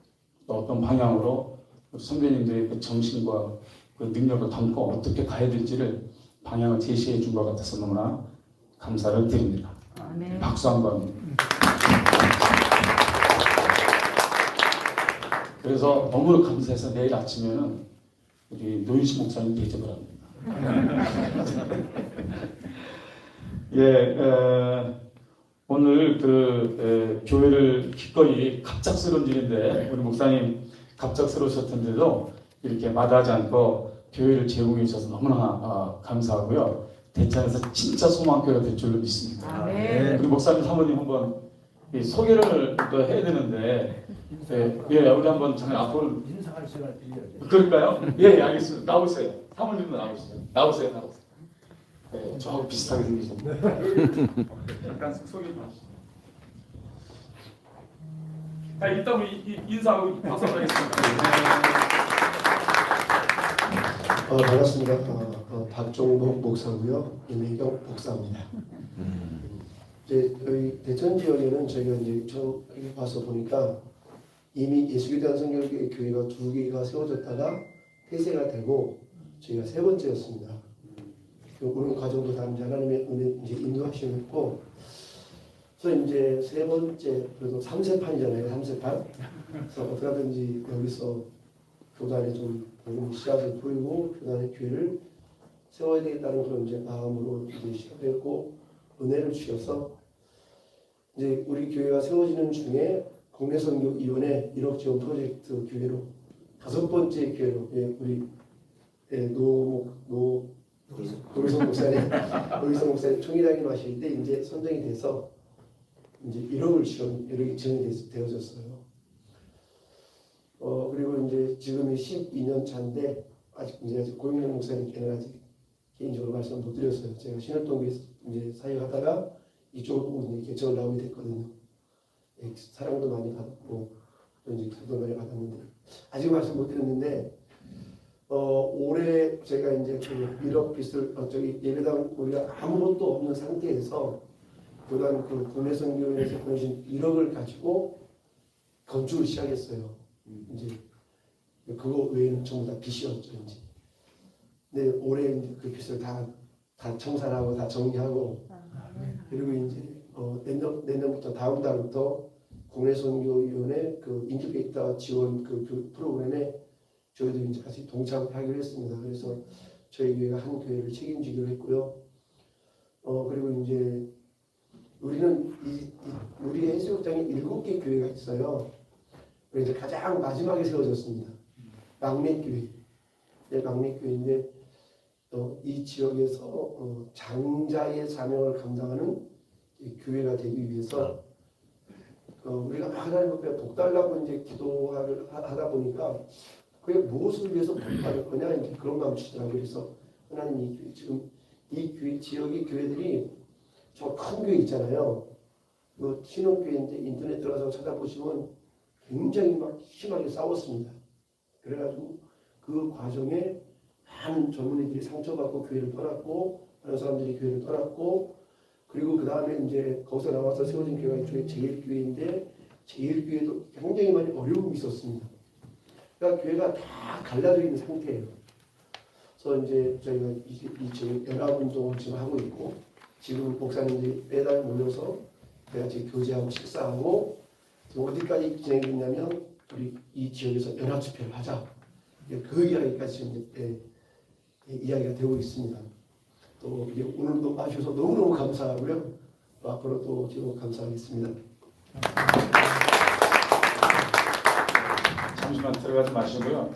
H: 또 어떤 방향으로 우리 선배님들의 그 정신과 그 능력을 담고 어떻게 가야 될지를 방향을 제시해 준 것 같아서 너무나 감사를 드립니다.
I: 아멘.
H: 박수 한번. 그래서 너무 감사해서 내일 아침에는 우리 노인식 목사님 대접을 합니다. 오늘 교회를 기꺼이 갑작스러운 일인데 우리 목사님 갑작스러우셨 텐데도 이렇게 마다하지 않고 교회를 제공해 주셔서 너무나 감사하고요. 대천에서 진짜 소망교회가 될 줄로 믿습니다.
I: 아멘.
H: 우리 목사님 사모님 한번 소개를 또 해야 되는데 우리 한번 잠깐 앞으로
A: 인사할 시간을 빌려야죠.
H: 그럴까요? 예, 알겠습니다. 나오세요. 사모님도 나오세요. 네, 저하고 비슷하게 생기셨네. 잠깐 소개 좀 하시죠. 일단 우리 인사하고 박수 하겠습니다.
J: 반갑습니다. 박종복 목사고요. 임혜경 목사입니다. 이제 저희 대천 지역에는 저희가 이제 처음 와서 보니까 이미 예수교단 성결교회 교회가 2개가 세워졌다가 폐쇄가 되고 저희가 3번째였습니다. 오는 과정도 다 하나님의 은혜 이제 인도하시고, 그래서 이제 3번째 그래도 3세판이잖아요. 3세판. 그래서 어떻게 하든지 여기서 교단에 좀 씨앗을 보이고 교단의 교회를 세워야 되겠다는 그런 이제 마음으로 이제 시작했고 은혜를 주셔서 이제 우리 교회가 세워지는 중에 국내선교위원회 1억 지원 프로젝트 교회로 5번째 교회로 우리 노희성 목사님 총회장님 하실 때 이제 선정이 돼서 이제 1억이 지원이 되어졌어요. 그리고 이제 지금이 12년 차인데 아직 고영영 목사님께는 아직 개인적으로 말씀 못 드렸어요. 제가 신월동에 이제 사역하다가 이쪽으로 이제 개척을 나오게 됐거든요. 사랑도 많이 받았고 또 이제 기도도 많이 받았는데 아직 말씀 못 드렸는데 올해 제가 이제 그 1억 빚을 예배당 우리가 아무것도 없는 상태에서 교단 그 국내선교회에서 보내신 1억을 가지고 건축을 시작했어요. 이제 그거 외에는 전부 다 빚이었죠 이제. 근데 올해 이제 그 빚을 다 청산하고 다 정리하고 그리고 이제 내년부터 다음 달부터 국내선교위원회 그 인큐베이터 지원 그 프로그램에 저희도 이제 같이 동참하기로 했습니다. 그래서 저희 교회가 한 교회를 책임지기로 했고요. 그리고 이제 우리는 우리 해수욕장에 7개 교회가 있어요. 그래서 가장 마지막에 세워졌습니다. 막내교회. 막내교회인데 이 지역에서 장자의 사명을 감당하는 교회가 되기 위해서 우리가 하나님 앞에 복 달라고 이제 기도를 하다 보니까 그게 무엇을 위해서 복 받을 거냐 이제 그런 마음 주시더라고요. 그래서 하나님 지금 이 교회 지역의 교회들이 저 큰 교회 있잖아요. 그 신혼교회인데 인터넷 들어가서 찾아보시면 굉장히 막 심하게 싸웠습니다. 그래가지고 그 과정에 많은 젊은이들이 상처받고 교회를 떠났고 다른 사람들이 교회를 떠났고 그리고 그 다음에 이제 거기서 나와서 세워진 교회가 이쪽에 제일교회인데 제일교회도 굉장히 많이 어려움이 있었습니다. 그러니까 교회가 다 갈라져 있는 상태예요. 그래서 이제 저희가 이 연합운동을 지금 하고 있고 지금 목사님들이 매달 모여서 같이 교제하고 식사하고 지금 어디까지 진행이 있냐면 우리 이 지역에서 연합집회를 하자. 그 이야기까지 지금 이야기가 되고 있습니다. 또 오늘도 와주셔서 너무너무 감사하고요. 또 앞으로 또 지금 감사하겠습니다.
H: 잠시만 들어가지 마시고요.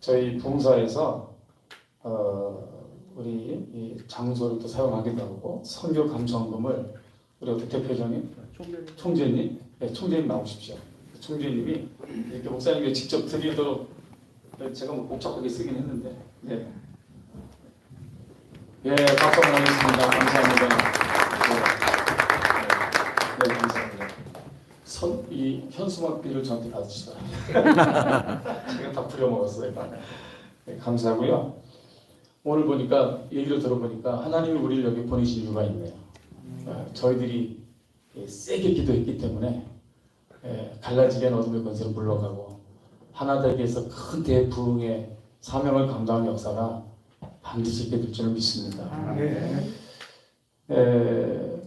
H: 저희 부흥사에서 우리 이 장소를 또 사용하기도 하고 선교 감성금을 우리 어떻게 대표장님, 총재님, 네, 총재님 나오십시오. 총재님이 이렇게 목사님께 직접 드리도록 제가 뭐 복잡하게 쓰긴 했는데, 네, 예, 박수 한번 하겠습니다. 감사합니다. 네, 네, 감사합니다. 이 현수막비를 저한테 받으시더라고요. 제가 다 부려먹었어요. 네, 감사하고요. 오늘 보니까 얘기를 들어보니까 하나님이 우리를 여기 보내신 이유가 있네요. 저희들이 세게 기도했기 때문에 갈라지게 어둠의 권세를 물러가고 하나 되기 위해서 큰 대부흥의 사명을 감당하는 역사가 반드시 있게 될 줄을 믿습니다.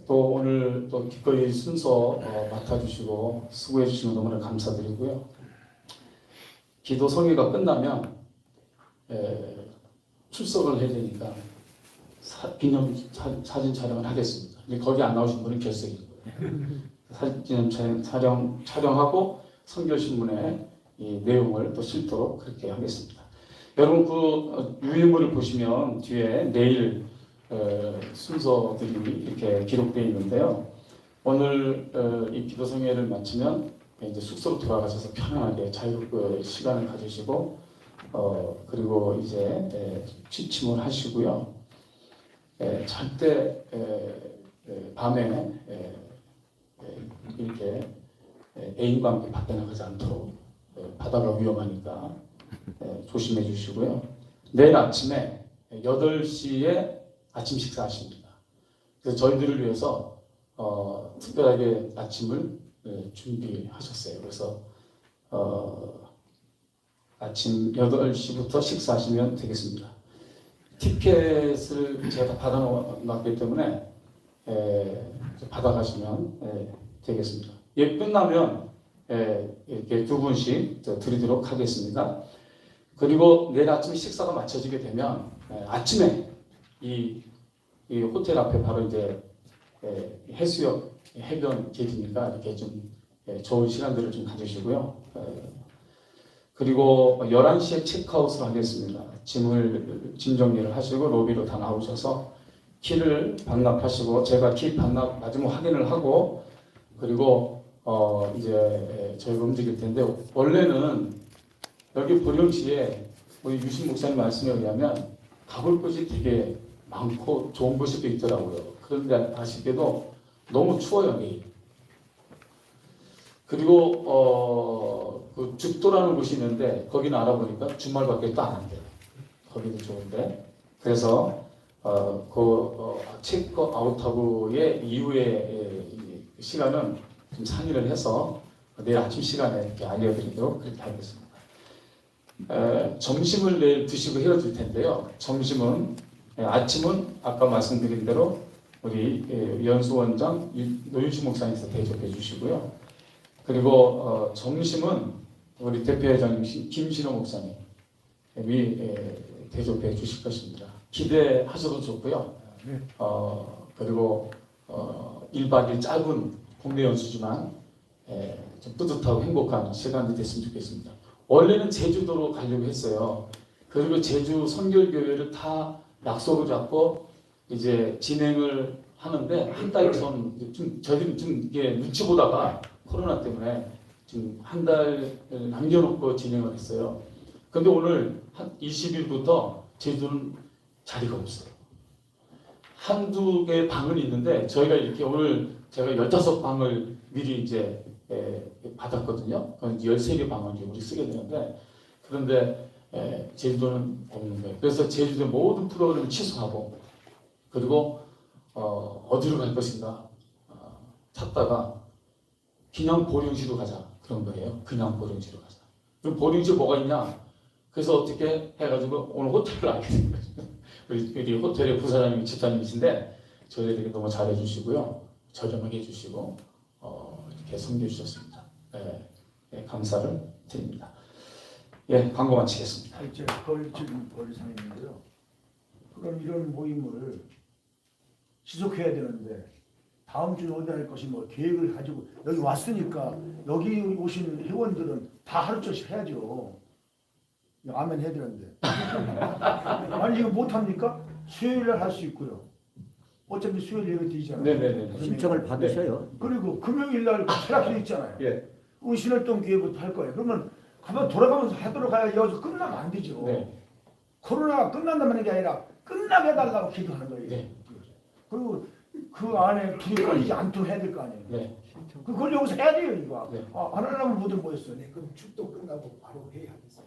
H: 또 오늘 또 기꺼이 순서 맡아주시고 수고해 주시는 너무나 감사드리고요. 기도 성회가 끝나면 출석을 해야 되니까 기념 사진 촬영을 하겠습니다. 거기 안 나오신 분은 결석인 거예요. 사진 촬영하고 선교신문의 이 내용을 또 실도록 그렇게 하겠습니다. 여러분 그 유인물을 보시면 뒤에 내일 순서들이 이렇게 기록되어 있는데요. 오늘 이 기도성회를 마치면 이제 숙소로 돌아가셔서 편안하게 자유롭게 시간을 가지시고 그리고 이제 취침을 하시고요. 절대 밤에 이렇게 애인과 함께 밖에 나가지 않도록 바다가 위험하니까 조심해 주시고요. 내일 아침에 8시에 아침 식사하십니다. 그래서 저희들을 위해서 특별하게 아침을 준비하셨어요. 그래서 아침 8시부터 식사하시면 되겠습니다. 티켓을 제가 다 받아놨기 때문에 받아가시면 되겠습니다. 예, 끝나면 이렇게 2분씩 드리도록 하겠습니다. 그리고 내일 아침 식사가 마쳐지게 되면 아침에 이 호텔 앞에 바로 이제 해수욕 해변 계기니까 이렇게 좀 좋은 시간들을 좀 가지시고요. 그리고 11시에 체크아웃을 하겠습니다. 짐 정리를 하시고 로비로 다 나오셔서 키를 반납하시고 제가 키 반납 마지막 확인을 하고 그리고 이제 저희가 움직일 텐데 원래는 여기 보령시에 우리 유신 목사님 말씀에 의하면 가볼 곳이 되게 많고 좋은 곳이 또 있더라고요. 그런데 아쉽게도 너무 추워요 내일. 그리고 그 죽도라는 곳이 있는데 거기는 알아보니까 주말밖에 또 안 한대요. 거기도 좋은데 그래서 체크 아웃하고의 이후의 시간은 좀 상의를 해서 내일 아침 시간에 이렇게 알려드리도록 그렇게 하겠습니다. 점심을 내일 드시고 헤어질 텐데요. 점심은 아침은 아까 말씀드린 대로 우리 연수원장 노윤식 목사님께서 대접해 주시고요. 그리고 점심은 우리 대표회장님 김신호 목사님이 대접해 주실 것입니다. 기대하셔도 좋고요. 그리고 1박 2일 짧은 국내 연수지만 좀 뿌듯하고 행복한 시간이 됐으면 좋겠습니다. 원래는 제주도로 가려고 했어요. 그리고 제주 선결교회를 다 약속을 잡고 이제 진행을 하는데 한 달 전 좀 저희들이 좀 이게 눈치 보다가 코로나 때문에 지금 한 달 남겨놓고 진행을 했어요. 근데 오늘 한 20일부터 제주도는 자리가 없어요. 한두 개 방은 있는데 저희가 이렇게 오늘 제가 15방을 미리 이제 받았거든요. 그건 13개 방을 이제 우리 쓰게 되는데 그런데 제주도는 없는 거예요. 그래서 제주도 모든 프로그램을 취소하고 그리고 어디로 갈 것인가 찾다가 그냥 보령시로 가자 그런 거예요. 그냥 보령시로 가자. 그럼 보령시 뭐가 있냐? 그래서 어떻게 해가지고 오늘 호텔을 알게 된 거죠. 우리 호텔의 부사장님, 집사님이신데 저희에게 너무 잘해주시고요, 저렴하게 해주시고 이렇게 섬겨주셨습니다. 감사를 드립니다. 예, 광고 마치겠습니다.
A: 지금 거리상인데요. 그럼 이런 모임을 지속해야 되는데 다음 주에 어디 할 것이 뭐 계획을 가지고 여기 왔으니까 여기 오신 회원들은 다 하루씩 해야죠. 아멘 해야 되는데. 아니 이거 못합니까? 수요일날 할 수 있고요. 어차피 수요일 예배 드리잖아요.
H: 네네네.
I: 신청을 받으셔요.
A: 그리고 금요일 날 철학회 있잖아요.
H: 예.
A: 우리 신월동 교회부터 할 거예요. 그러면 가면 돌아가면서 하도록 해야 여기서 끝나면 안 되죠.
H: 네.
A: 코로나가 끝난다는 게 아니라 끝나게 해달라고 기도하는 거예요.
H: 네.
A: 그리고 그 안에 불이 꺼지지 않도록 해야 될 거 아니에요.
H: 네.
A: 그걸 여기서 해야 돼요, 이거.
H: 네.
A: 안 하려면 모두 모였어요. 네, 그럼 축도 끝나고 바로 해야 하겠어요.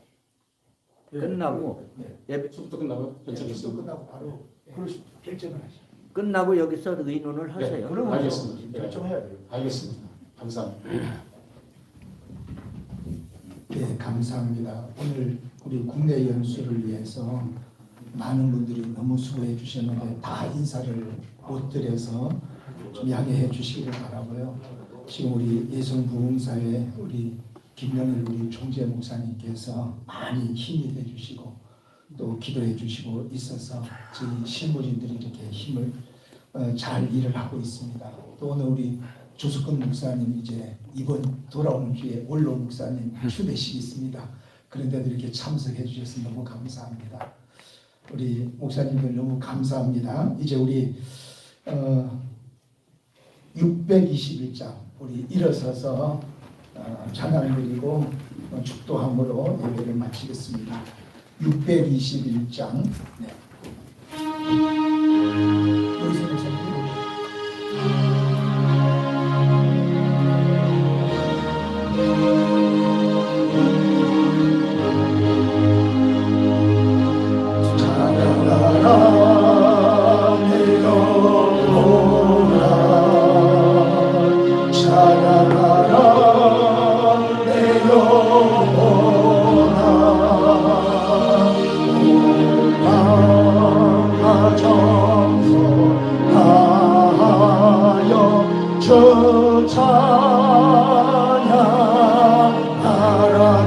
I: 끝나고 예배
H: 수업도 끝나고
A: 축도
H: 결정했습니다.
A: 끝나고 바로 그러십니다. 결정을 하시죠.
I: 끝나고 여기서 의논을 하세요.
A: 그러면
H: 알겠습니다.
A: 결정해야 돼요.
H: 알겠습니다. 감사합니다.
B: 네, 감사합니다. 오늘 우리 국내 연수를 위해서 많은 분들이 너무 수고해 주셨는데 다 인사를 못 드려서 좀 양해해 주시기를 바라고요. 지금 우리 예성부흥사회 우리 김영일 우리 총재 목사님께서 많이 힘이 돼 주시고 또 기도해 주시고 있어서 저희 신부님들이 이렇게 힘을 잘 일을 하고 있습니다. 또 오늘 우리 조석근 목사님 이제 이번 돌아오는 주에 원로 목사님 추대식이 있습니다. 그런데도 이렇게 참석해 주셔서 너무 감사합니다. 우리 목사님들 너무 감사합니다. 이제 우리 621장 우리 일어서서 찬양 드리고 축도함으로 예배를 마치겠습니다. 621장 네. 여기서 목사님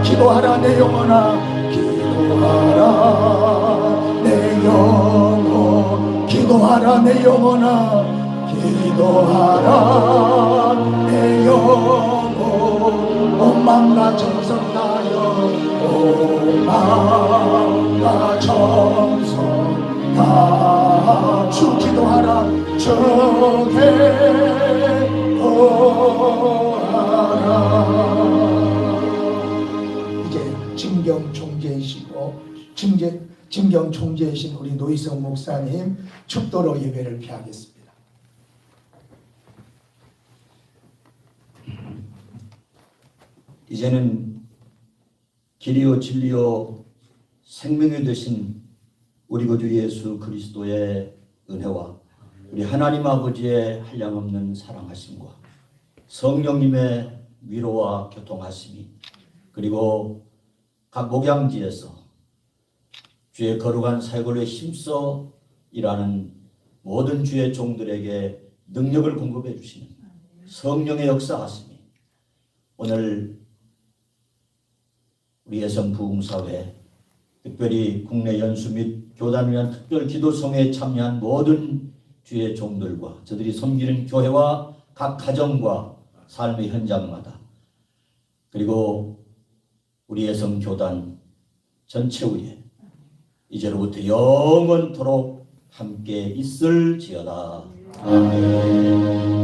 B: 기도하라 내 영혼아 기도하라 내 영혼 기도하라 내 영혼아 기도하라 내 영혼 온 마음과 정성 다하여 온 마음과 정성 다하여 주 기도하라 주 기도하라 진경 총재이시고 진경 총재이신 우리 노희성 목사님 축도로 예배를 피하겠습니다.
C: 이제는 길이요 진리요 생명이 되신 우리 구주 예수 그리스도의 은혜와 우리 하나님 아버지의 한량없는 사랑하심과 성령님의 위로와 교통하심이 그리고 각 목양지에서 주의 거룩한 사역을 힘써 일하는 모든 주의 종들에게 능력을 공급해 주시는 성령의 역사하심이 오늘 우리 예성부흥사회 특별히 국내 연수 및 교단을 위한 특별 기도성회에 참여한 모든 주의 종들과 저들이 섬기는 교회와 각 가정과 삶의 현장마다 그리고 우리 예성교단 전체 위에 이제로부터 영원토록 함께 있을지어다. 아멘.